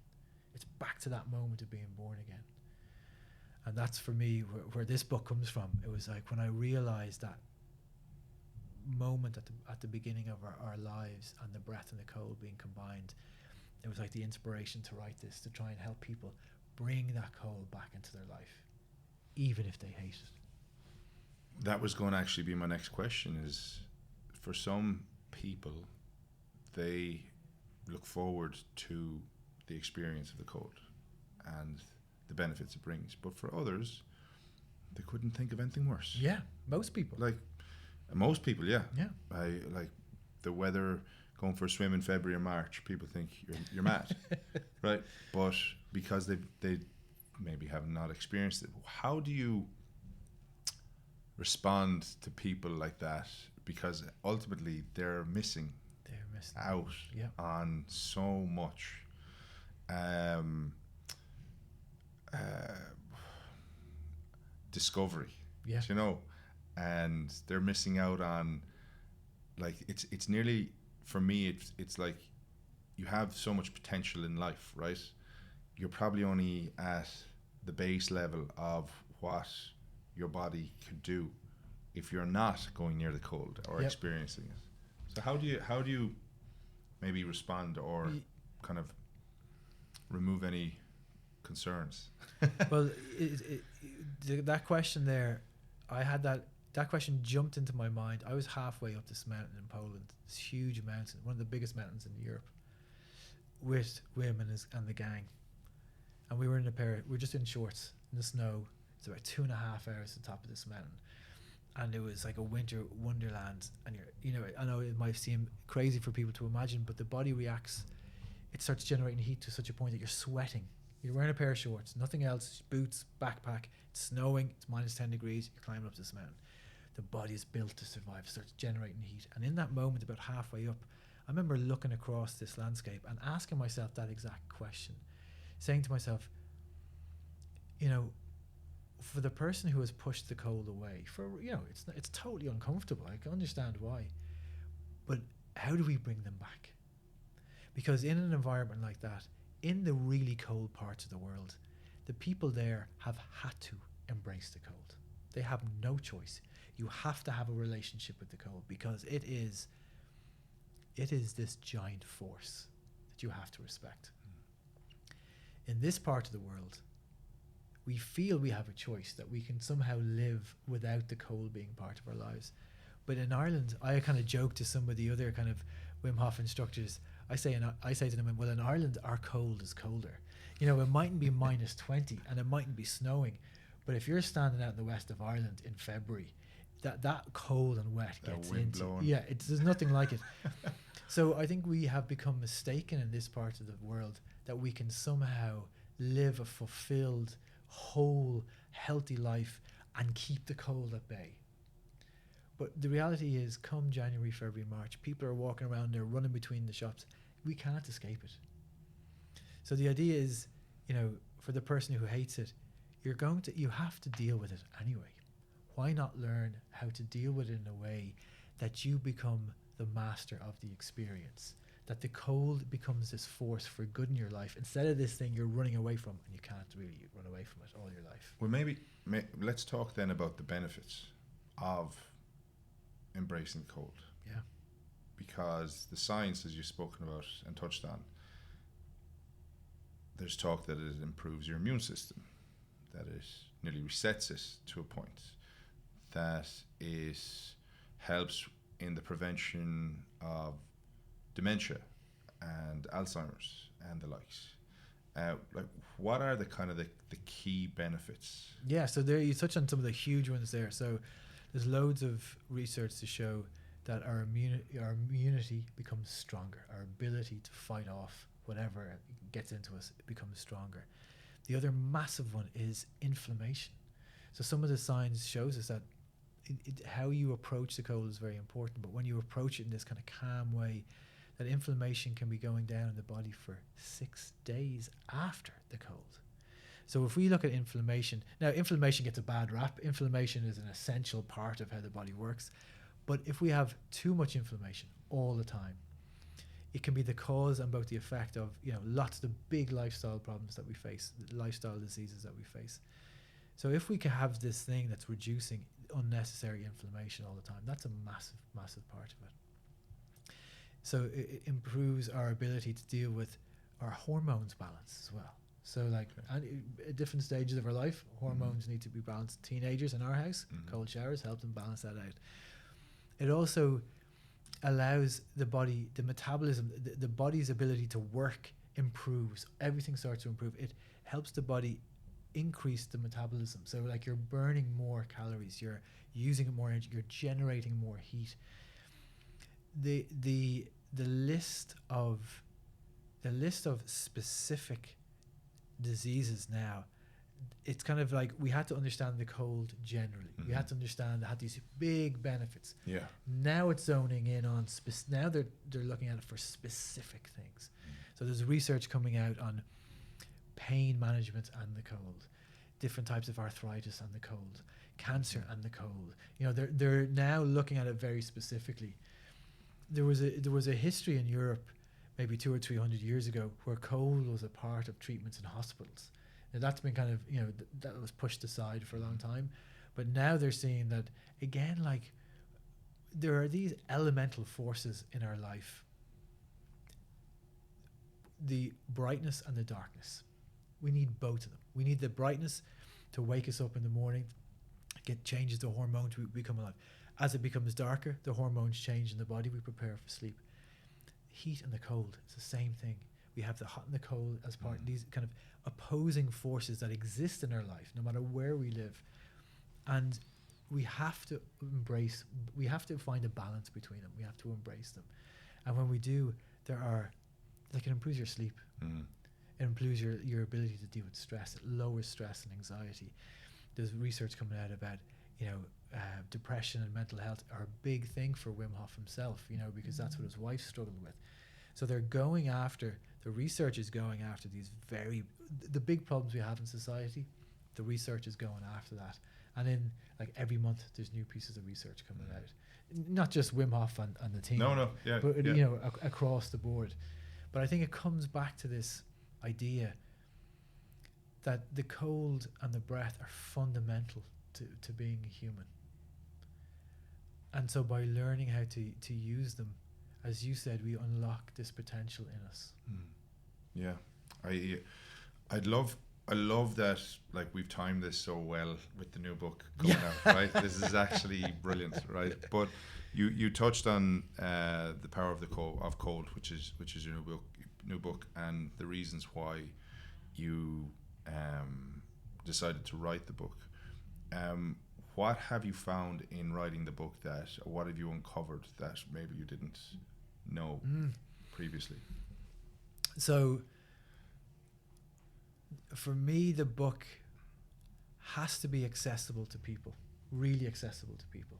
It's back to that moment of being born again. And that's for me where this book comes from. It was like when I realized that moment at the beginning of our lives and the breath and the cold being combined, it was like the inspiration to write this, to try and help people bring that cold back into their life, even if they hate it. That was going to actually be my next question, is for some people, they look forward to the experience of the cold and the benefits it brings. But for others, they couldn't think of anything worse. Yeah, most people. Most people, yeah. Yeah. I like the weather, going for a swim in February or March, people think you're mad, right? But because they maybe have not experienced it, how do you respond to people like that? Because ultimately they're missing out on so much discovery, and they're missing out on, like, it's nearly, for me, it's like you have so much potential in life, right? You're probably only at the base level of what your body could do if you're not going near the cold or experiencing it. So how do you maybe respond or kind of remove any concerns? Well, that question there, I had that question jumped into my mind. I was halfway up this mountain in Poland, this huge mountain, one of the biggest mountains in Europe, with Wim and the gang, and we were we're just in shorts in the snow. It's about 2.5 hours to the top of this mountain, and it was like a winter wonderland. And I know it might seem crazy for people to imagine, but the body reacts it starts generating heat to such a point that you're sweating. You're wearing a pair of shorts, nothing else, boots, backpack, it's snowing, it's minus 10 degrees, you're climbing up this mountain. The body is built to survive, starts generating heat. And in that moment, about halfway up, I remember looking across this landscape and asking myself that exact question, saying to myself, you know, for the person who has pushed the cold away, it's totally uncomfortable. I can understand why. But how do we bring them back? Because in an environment like that, in the really cold parts of the world, the people there have had to embrace the cold. They have no choice. You have to have a relationship with the cold because it is this giant force that you have to respect. In this part of the world, we feel we have a choice, that we can somehow live without the cold being part of our lives. But in Ireland, I kind of joke to some of the other kind of Wim Hof instructors. I say to them, well, in Ireland, our cold is colder. You know, it mightn't be minus 20 and it mightn't be snowing, but if you're standing out in the west of Ireland in February, that cold and wet gets into blowing. Yeah, there's nothing like it. So I think we have become mistaken in this part of the world that we can somehow live a fulfilled, whole, healthy life and keep the cold at bay. But the reality is, come January, February, March, people are walking around there, running between the shops. We can't escape it. So the idea is, you know, for the person who hates it, you have to deal with it anyway. Why not learn how to deal with it in a way that you become the master of the experience? That the cold becomes this force for good in your life instead of this thing you're running away from, and you can't really run away from it all your life. Well, let's talk then about the benefits of embracing cold. Yeah. Because the science, as you've spoken about and touched on, there's talk that it improves your immune system, that it nearly resets it to a point, that it helps in the prevention of dementia and Alzheimer's and the likes. Like, what are the kind of the key benefits? Yeah, so there you touch on some of the huge ones there. So there's loads of research to show that our immunity becomes stronger. Our ability to fight off whatever gets into us becomes stronger. The other massive one is inflammation. So some of the science shows us that how you approach the cold is very important, but when you approach it in this kind of calm way, that inflammation can be going down in the body for 6 days after the cold. So if we look at inflammation, now inflammation gets a bad rap. Inflammation is an essential part of how the body works. But if we have too much inflammation all the time, it can be the cause and both the effect of, you know, lots of the big lifestyle problems that we face, lifestyle diseases that we face. So if we can have this thing that's reducing unnecessary inflammation all the time, that's a massive, massive part of it. So it improves our ability to deal with our hormones balance as well. So like at different stages of our life, hormones need to be balanced. Teenagers in our house, cold showers help them balance that out. It also allows the body, the metabolism, the body's ability to work improves. Everything starts to improve. It helps the body increase the metabolism. So like you're burning more calories, you're using more energy, you're generating more heat. The list of specific diseases now, it's kind of like we had to understand the cold generally. We had to understand it had these big benefits. Yeah. Now it's zoning in on now they're looking at it for specific things. So there's research coming out on pain management and the cold, different types of arthritis and the cold, cancer and the cold. You know, they're now looking at it very specifically. There was a history in Europe maybe 200 or 300 years ago where cold was a part of treatments in hospitals. Now that's been kind of, you know, that was pushed aside for a long time. But now they're seeing that, again, like there are these elemental forces in our life, the brightness and the darkness. We need both of them. We need the brightness to wake us up in the morning, changes the hormones, we become alive. As it becomes darker, the hormones change in the body, we prepare for sleep. Heat and the cold, it's the same thing. We have the hot and the cold as part of these kind of opposing forces that exist in our life, no matter where we live. And we have to find a balance between them. We have to embrace them. And when we do, there are like it improves your sleep. Mm. It improves your ability to deal with stress. It lowers stress and anxiety. There's research coming out about, depression and mental health are a big thing for Wim Hof himself, because that's what his wife struggled with. So the research is going after the big problems we have in society. The research is going after that. And then, like, every month there's new pieces of research coming out. Not just Wim Hof and the team. No, yeah. But, yeah. Across the board. But I think it comes back to this idea that the cold and the breath are fundamental to being a human. And so by learning how to use them, as you said, we unlock this potential in us. Yeah, I love that, like, we've timed this so well with the new book coming out, right? This is actually brilliant, right? But you touched on the power of cold, which is your new book, and the reasons why you decided to write the book. What have you found in writing the book what have you uncovered that maybe you didn't know previously? So for me, the book has to be accessible to people, really accessible to people.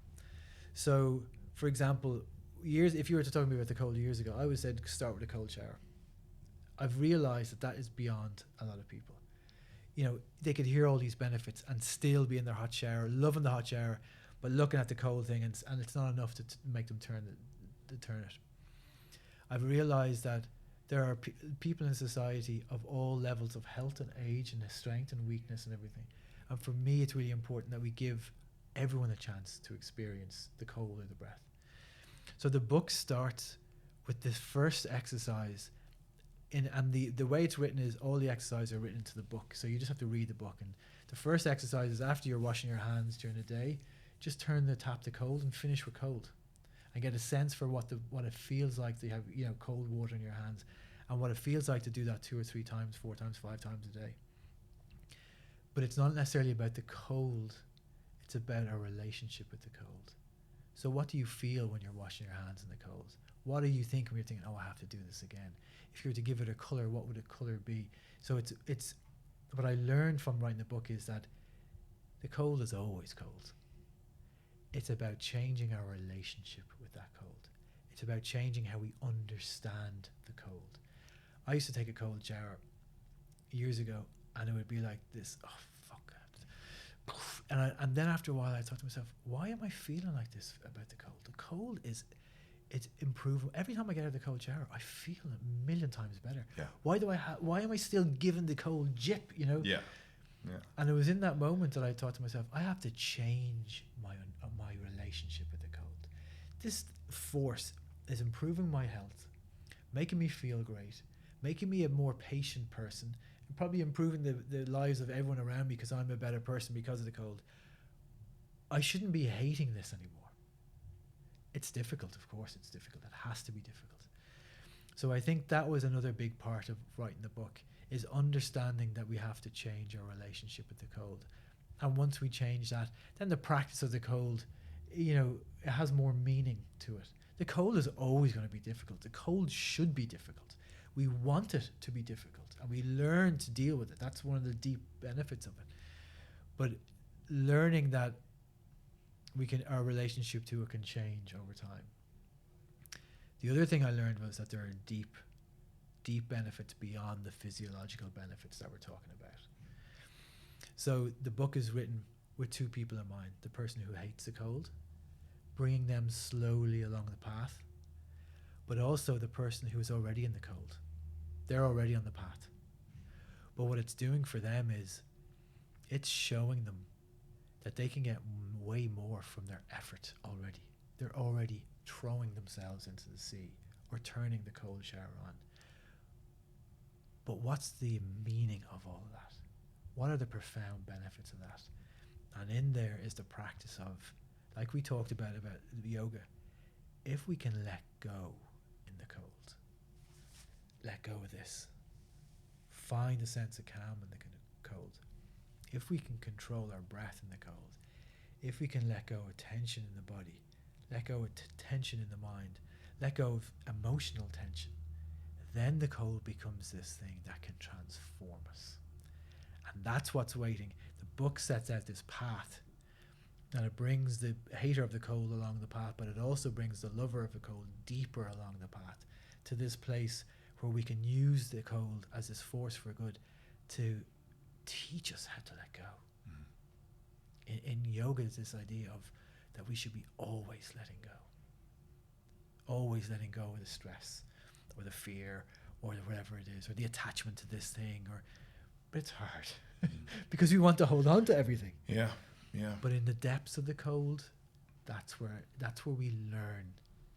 So, for example, if you were to talk to me about the cold years ago, I would say start with a cold shower. I've realized that is beyond a lot of people. They could hear all these benefits and still be in their hot shower, loving the hot shower, but looking at the cold thing, and it's not enough to make them turn it. I've realized that there are people in society of all levels of health and age and strength and weakness and everything. And for me, it's really important that we give everyone a chance to experience the cold or the breath. So the book starts with this first exercise. And the way it's written is all the exercises are written into the book. So you just have to read the book. And the first exercise is after you're washing your hands during the day, just turn the tap to cold and finish with cold. And get a sense for what it feels like to have cold water in your hands, and what it feels like to do that 2 or 3 times, 4 times, 5 times a day. But it's not necessarily about the cold, it's about our relationship with the cold. So what do you feel when you're washing your hands in the cold? What do you think when you're thinking, I have to do this again? If you were to give it a colour, what would a colour be? So it's what I learned from writing the book is that the cold is always cold. It's about changing our relationship with that cold. It's about changing how we understand the cold. I used to take a cold shower years ago, and it would be like this, oh fuck. And then after a while I thought to myself, why am I feeling like this about the cold? The cold it's improving. Every time I get out of the cold shower, I feel a million times better. Yeah. Why am I still given the cold jip, Yeah. And it was in that moment that I thought to myself, I have to change my relationship with the cold. This force is improving my health, making me feel great, making me a more patient person, and probably improving the lives of everyone around me because I'm a better person because of the cold. I shouldn't be hating this anymore. It's difficult, of course it's difficult. It has to be difficult. So I think that was another big part of writing the book, is understanding that we have to change our relationship with the cold. And once we change that, then the practice of the cold, it has more meaning to it. The cold is always going to be difficult. The cold should be difficult. We want it to be difficult, and we learn to deal with it. That's one of the deep benefits of it. But learning that our relationship to it can change over time. The other thing I learned was that there are deep benefits beyond the physiological benefits that we're talking about. So the book is written with 2 people in mind: the person who hates the cold, bringing them slowly along the path, but also the person who is already in the cold. They're already on the path. But what it's doing for them is it's showing them that they can get way more from their effort already. They're already throwing themselves into the sea or turning the cold shower on. But what's the meaning of all of that? What are the profound benefits of that? And in there is the practice of, like we talked about yoga, if we can let go in the cold, let go of this, find a sense of calm in the cold. If we can control our breath in the cold, if we can let go of tension in the body, let go of tension in the mind, let go of emotional tension, then the cold becomes this thing that can transform us. And that's what's waiting. The book sets out this path, and it brings the hater of the cold along the path, but it also brings the lover of the cold deeper along the path to this place where we can use the cold as this force for good to teach us how to let go. In yoga, there's this idea of that we should be always letting go of the stress or the fear or whatever it is, or the attachment to this thing, but it's hard because we want to hold on to everything. Yeah. But in the depths of the cold, that's where we learn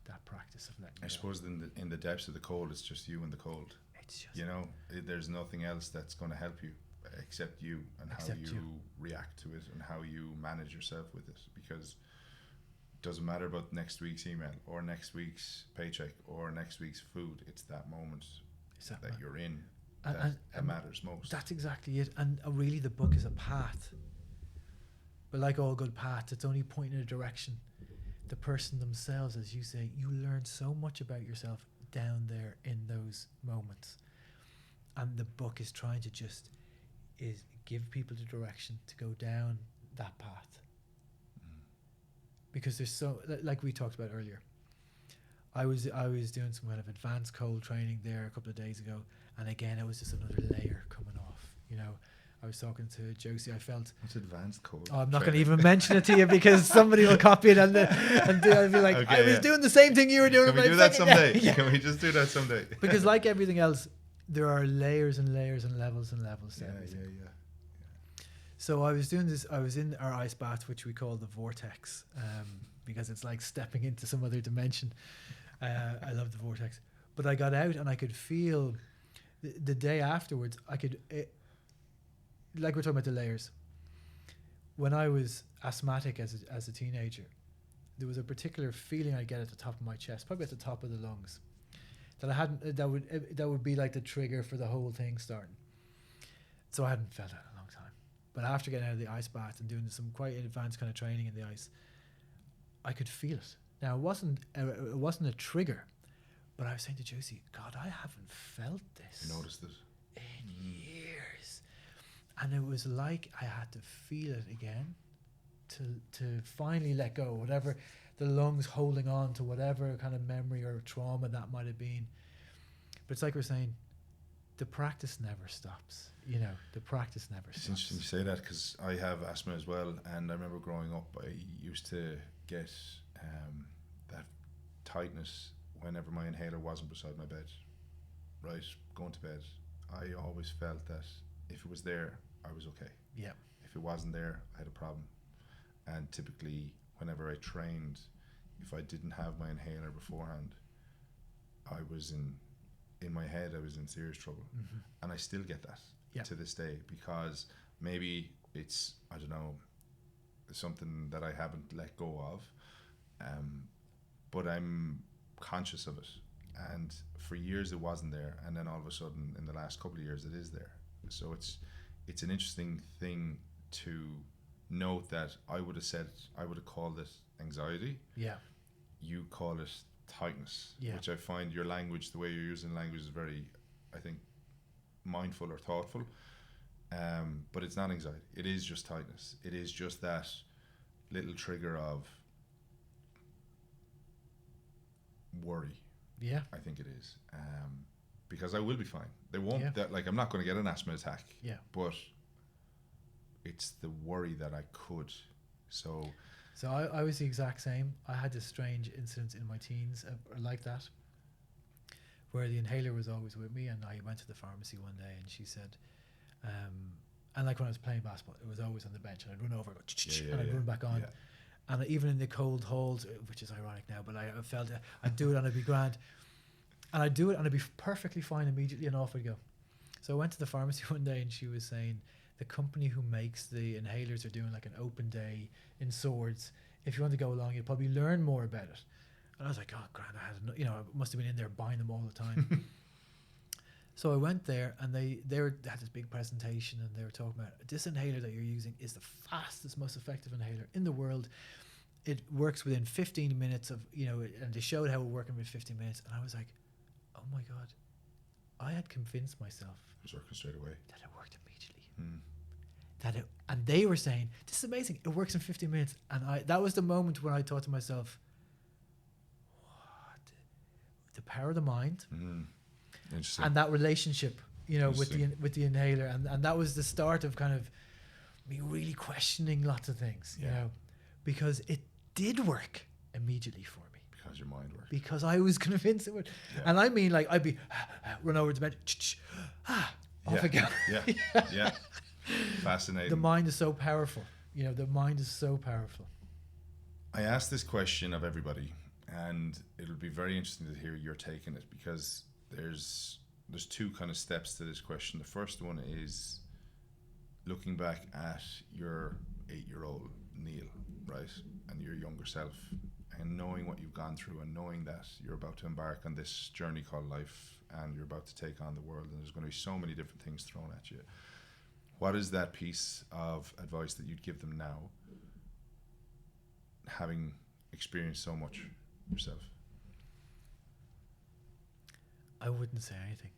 that practice of letting go. I suppose in the depths of the cold, it's just you and the cold. It's just, there's nothing else that's going to help you except you, and how you react to it and how you manage yourself with it, because it doesn't matter about next week's email or next week's paycheck or next week's food. It's that moment that you're in that matters most. That's exactly it. And really the book is a path, but like all good paths, it's only pointing in a direction. The person themselves, as you say, you learn so much about yourself down there in those moments, and the book is trying to just give people the direction to go down that path. Because there's so, like we talked about earlier, I was doing some kind of advanced cold training there a couple of days ago, and again it was just another layer coming off. I was talking to Josie. I felt, what's advanced cold? Oh, I'm not going to even mention it to you because somebody will copy it and I'll be like, okay, I was doing the same thing you were doing. Can we do that someday? Yeah. Can we just do that someday? Because like everything else, there are layers and layers and levels to everything. Yeah. So I was doing this. I was in our ice bath, which we call the vortex, because it's like stepping into some other dimension. I love the vortex. But I got out and I could feel the day afterwards. Like we're talking about the layers. When I was asthmatic as a teenager, there was a particular feeling I get at the top of my chest, probably at the top of the lungs, that I hadn't. That would be like the trigger for the whole thing starting. So I hadn't felt it in a long time. But after getting out of the ice bath and doing some quite advanced kind of training in the ice, I could feel it. Now it wasn't a trigger, but I was saying to Josie, God, I haven't felt this. You noticed it in years, and it was like I had to feel it again to finally let go, whatever the lungs holding on to, whatever kind of memory or trauma that might have been. But it's like we're saying, the practice never stops. The practice never stops. It's interesting you say that, because I have asthma as well, and I remember growing up I used to get that tightness whenever my inhaler wasn't beside my bed. Right, going to bed, I always felt that if it was there, I was okay. Yeah. If it wasn't there, I had a problem. And typically, whenever I trained, if I didn't have my inhaler beforehand, I was in my head, I was in serious trouble. Mm-hmm. And I still get that to this day, because maybe it's, I don't know, something that I haven't let go of, but I'm conscious of it. And for years it wasn't there, and then all of a sudden in the last couple of years it is there. So it's an interesting thing to note that I would have called it anxiety. Yeah. You call it tightness, which I find your language, the way you're using language, is very, I think, mindful or thoughtful. But it's not anxiety. It is just tightness. It is just that little trigger of worry. Yeah. I think it is. Because I will be fine. They won't, I'm not going to get an asthma attack. Yeah. But it's the worry that I could. So I was the exact same. I had this strange incident in my teens like that, where the inhaler was always with me, and I went to the pharmacy one day and she said, and like when I was playing basketball, it was always on the bench, and I'd run over, and I'd run back on. Yeah. And even in the cold halls, which is ironic now, but I felt I'd do it and I'd be grand. And I'd do it and I'd be perfectly fine immediately, and off I'd go. So I went to the pharmacy one day and she was saying, the company who makes the inhalers are doing like an open day in Swords. If you want to go along, you'll probably learn more about it. And I was like, oh, grand, I must have been in there buying them all the time. So I went there, and they had this big presentation, and they were talking about this inhaler that you're using is the fastest, most effective inhaler in the world. It works within 15 minutes of, and they showed how it worked within 15 minutes. And I was like, oh my God, I had convinced myself It was working straight away. that it worked immediately. Mm. And they were saying, this is amazing, it works in 15 minutes. And that was the moment when I thought to myself, what? The power of the mind. Mm. Interesting. And that relationship, with the inhaler. And that was the start of kind of me really questioning lots of things, because it did work immediately for me. Because your mind worked. Because I was convinced it would. Yeah. And I mean, like, I'd be run over to the bench, off again. Yeah. Fascinating. The mind is so powerful. The mind is so powerful. I asked this question of everybody, and it'll be very interesting to hear your take on it, because there's two kind of steps to this question. The first one is looking back at your 8-year-old Níall, right, and your younger self, and knowing what you've gone through, and knowing that you're about to embark on this journey called life, and you're about to take on the world, and there's going to be so many different things thrown at you. What is that piece of advice that you'd give them now, having experienced so much yourself? I wouldn't say anything.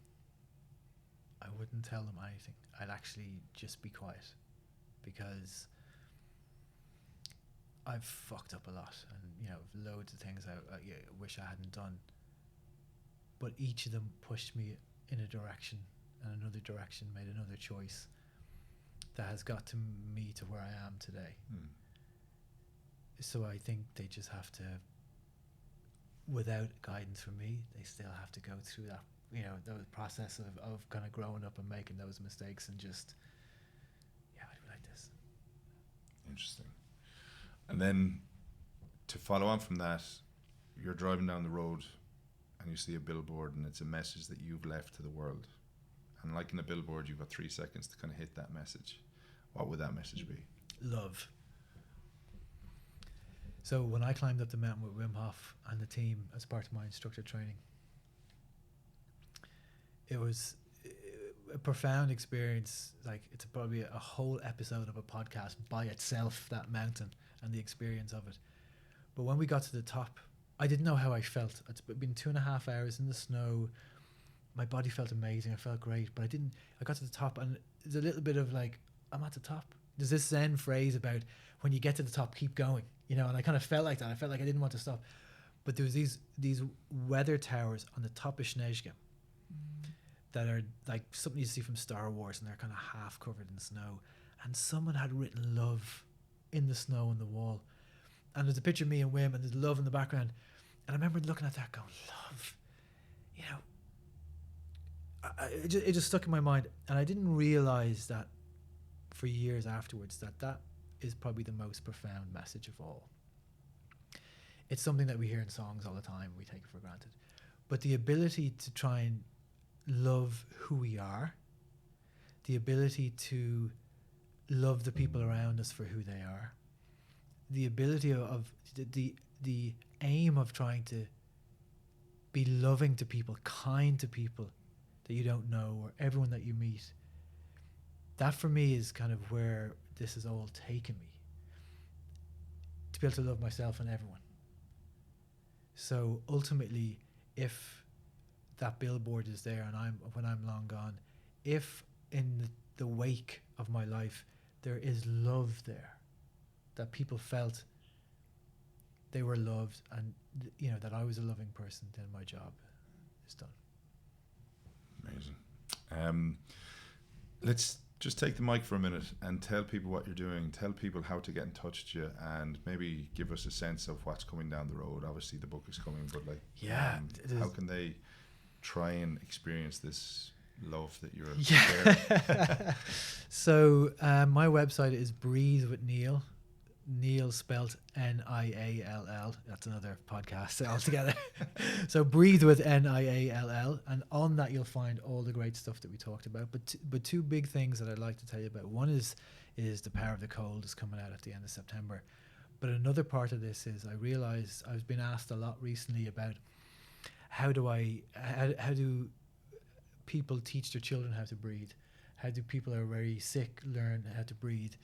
I wouldn't tell them anything. I'd actually just be quiet, because I've fucked up a lot, and loads of things I wish I hadn't done. But each of them pushed me in a direction, and another direction, made another choice that has got to me to where I am today. So I think they just have to, without guidance from me, they still have to go through that, the process of kind of growing up and making those mistakes, and just, I do like this. Interesting. And then to follow on from that, you're driving down the road and you see a billboard, and it's a message that you've left to the world. And like in a billboard, you've got 3 seconds to kind of hit that message. What would that message be? Love. So when I climbed up the mountain with Wim Hof and the team as part of my instructor training, it was a profound experience. Like, it's probably a whole episode of a podcast by itself, that mountain and the experience of it. But when we got to the top, I didn't know how I felt. It's been 2.5 hours in the snow. My body felt amazing. I felt great, but I got to the top, and there's a little bit of like, I'm at the top. There's this Zen phrase about when you get to the top, keep going, and I kind of felt like that. I felt like I didn't want to stop. But there was these weather towers on the top of Snezhga that are like something you see from Star Wars, and they're kind of half covered in snow. And someone had written love in the snow on the wall. And there's a picture of me and Wim, and there's love in the background. And I remember looking at that going, love, it just stuck in my mind. And I didn't realize that for years afterwards, that is probably the most profound message of all. It's something that we hear in songs all the time. We take it for granted. But the ability to try and love who we are, the ability to love the people around us for who they are, the ability of the aim of trying to be loving to people, kind to people that you don't know, or everyone that you meet. That for me is kind of where this has all taken me, to be able to love myself and everyone. So ultimately, if that billboard is there and when I'm long gone, if in the wake of my life there is love there, that people felt they were loved, and that I was a loving person, then my job is done. Amazing. Let's just take the mic for a minute and tell people what you're doing. Tell people how to get in touch with you, and maybe give us a sense of what's coming down the road. Obviously the book is coming, but how can they try and experience this love that you're sharing? So my website is Breathe with Níall. Níall spelt Niall. That's another podcast altogether. So Breathe with Niall, and on that you'll find all the great stuff that we talked about. But two big things that I'd like to tell you about. One is The Power of the Cold is coming out at the end of September. But another part of this is, I realised I've been asked a lot recently about how do people teach their children how to breathe? How do people who are very sick learn how to breathe?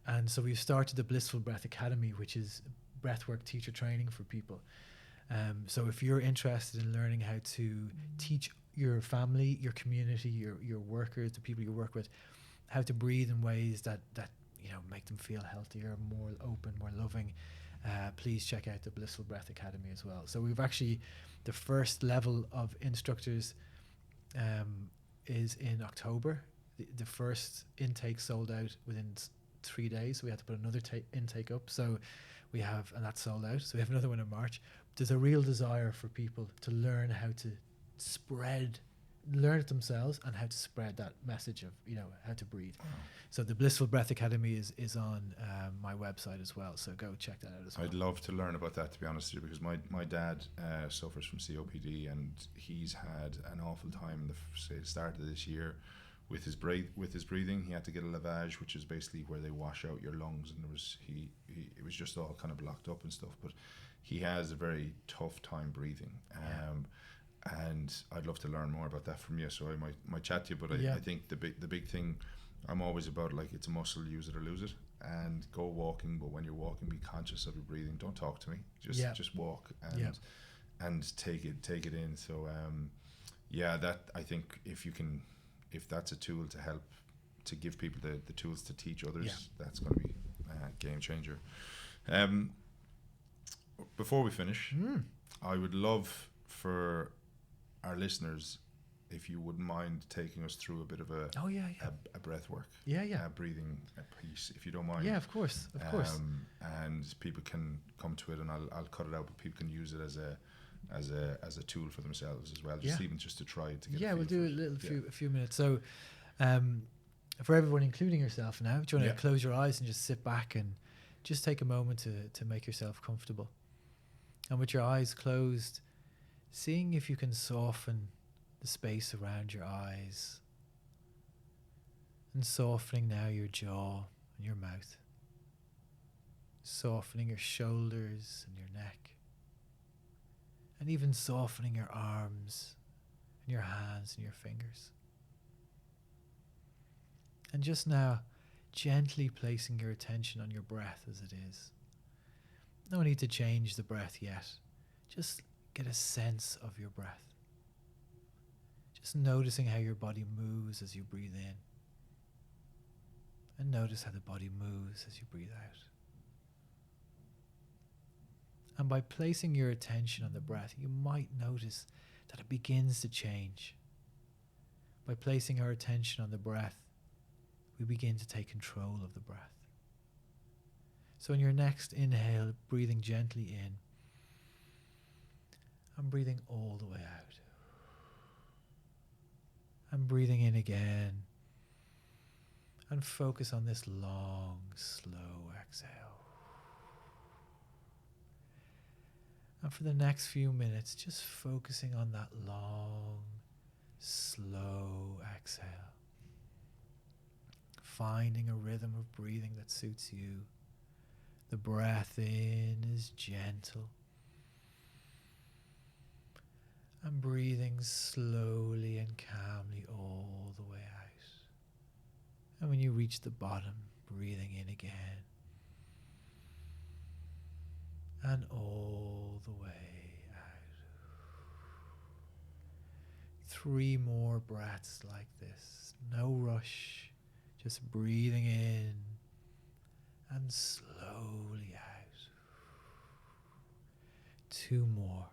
And so we've started the Blissful Breath Academy, which is breathwork teacher training for people. So if you're interested in learning how to teach your family, your community, your workers, the people you work with, how to breathe in ways that make them feel healthier, more open, more loving, please check out the Blissful Breath Academy as well. So we've actually, the first level of instructors is in October. The first intake sold out within 3 days. So we had to put another intake up. So we have, and that's sold out. So we have another one in March. There's a real desire for people to learn how to learn it themselves and how to spread that message of, how to breathe. Wow. So the Blissful Breath Academy is on my website as well. So go check that out as well. I'd love to learn about that, to be honest with you, because my dad suffers from COPD, and he's had an awful time the start of this year with his breathing. He had to get a lavage, which is basically where they wash out your lungs, and it was just all kind of blocked up and stuff. But he has a very tough time breathing. And I'd love to learn more about that from you, so I might chat to you. But I think the big thing, I'm always about, like, it's a muscle, use it or lose it, and go walking. But when you're walking, be conscious of your breathing. Don't talk to me. Just walk and take it in. So that, I think, if that's a tool to help to give people the tools to teach others, that's going to be a game changer. Before we finish, I would love for our listeners, if you wouldn't mind taking us through a bit of a breath work, breathing a piece, if you don't mind. Yeah, of course. And people can come to it, and I'll cut it out, but people can use it as a tool for themselves as well, even just to try to get. We'll do a few minutes. So, for everyone, including yourself, now, do you want to close your eyes and just sit back and just take a moment to make yourself comfortable, and with your eyes closed, seeing if you can soften the space around your eyes, and softening now your jaw and your mouth, softening your shoulders and your neck, and even softening your arms and your hands and your fingers. And just now, gently placing your attention on your breath as it is. No need to change the breath yet. Just get a sense of your breath. Just noticing how your body moves as you breathe in. And notice how the body moves as you breathe out. And by placing your attention on the breath, you might notice that it begins to change. By placing our attention on the breath, we begin to take control of the breath. So in your next inhale, breathing gently in, and breathing all the way out. And breathing in again. And focus on this long, slow exhale. And for the next few minutes, just focusing on that long, slow exhale. Finding a rhythm of breathing that suits you. The breath in is gentle. And breathing slowly and calmly all the way out. And when you reach the bottom, breathing in again. And all the way out. 3 more breaths like this. No rush. Just breathing in and slowly out. 2 more.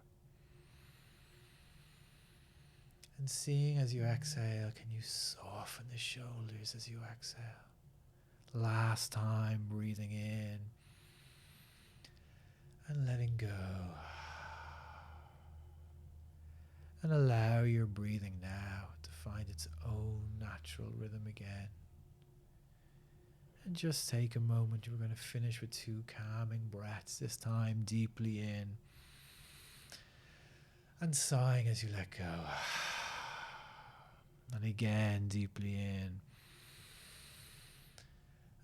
And seeing as you exhale, can you soften the shoulders as you exhale? Last time, breathing in and letting go. And allow your breathing now to find its own natural rhythm again. And just take a moment. We're going to finish with 2 calming breaths, this time deeply in. And sighing as you let go. And again, deeply in.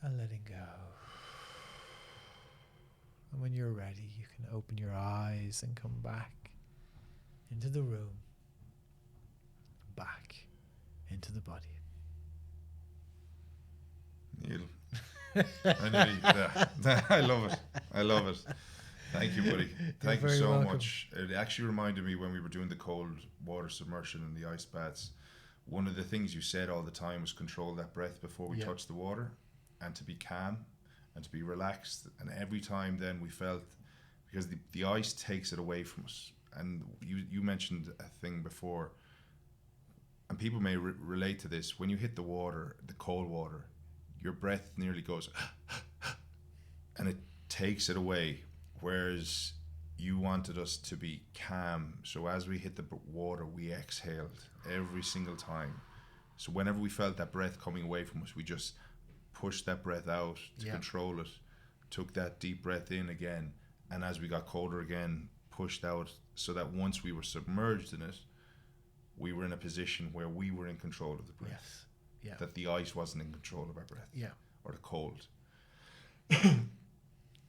And letting go. And when you're ready, you can open your eyes and come back into the room. Back into the body. Níall. I love it. Thank you, buddy. Thank you very so welcome. much. It actually reminded me when we were doing the cold water submersion and the ice baths. One of the things you said all the time was control that breath before we Yeah. touch the water, and to be calm and to be relaxed. And every time then we felt, because the ice takes it away from us. And you mentioned a thing before, and people may relate to this. When you hit the water, the cold water, your breath nearly goes and it takes it away. Whereas you wanted us to be calm. So as we hit the water, we exhaled every single time. So whenever we felt that breath coming away from us, we just pushed that breath out to control it, took that deep breath in again, and as we got colder again, pushed out, so that once we were submerged in it, we were in a position where we were in control of the breath. Yes. Yeah. That the ice wasn't in control of our breath. Yeah. Or the cold.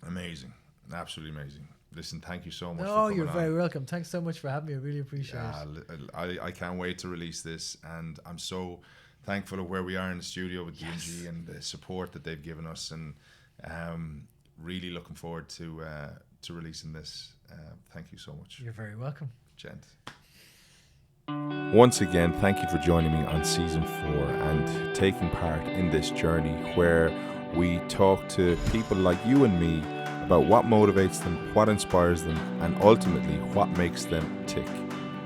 Amazing. Absolutely amazing. Listen, thank you so much for coming you're on. very welcome. Thanks so much for having me. I really appreciate it. I can't wait to release this, and I'm so thankful of where we are in the studio with D&G and the support that they've given us, and really looking forward to releasing this. Thank you so much. You're very welcome. Gent. Once again, thank you for joining me on season 4 and taking part in this journey where we talk to people like you and me about what motivates them, what inspires them, and ultimately what makes them tick.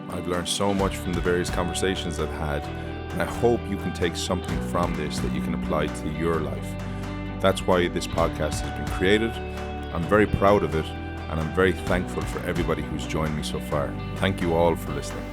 I've learned so much from the various conversations I've had, and I hope you can take something from this that you can apply to your life. That's why this podcast has been created. I'm very proud of it, and I'm very thankful for everybody who's joined me so far. Thank you all for listening.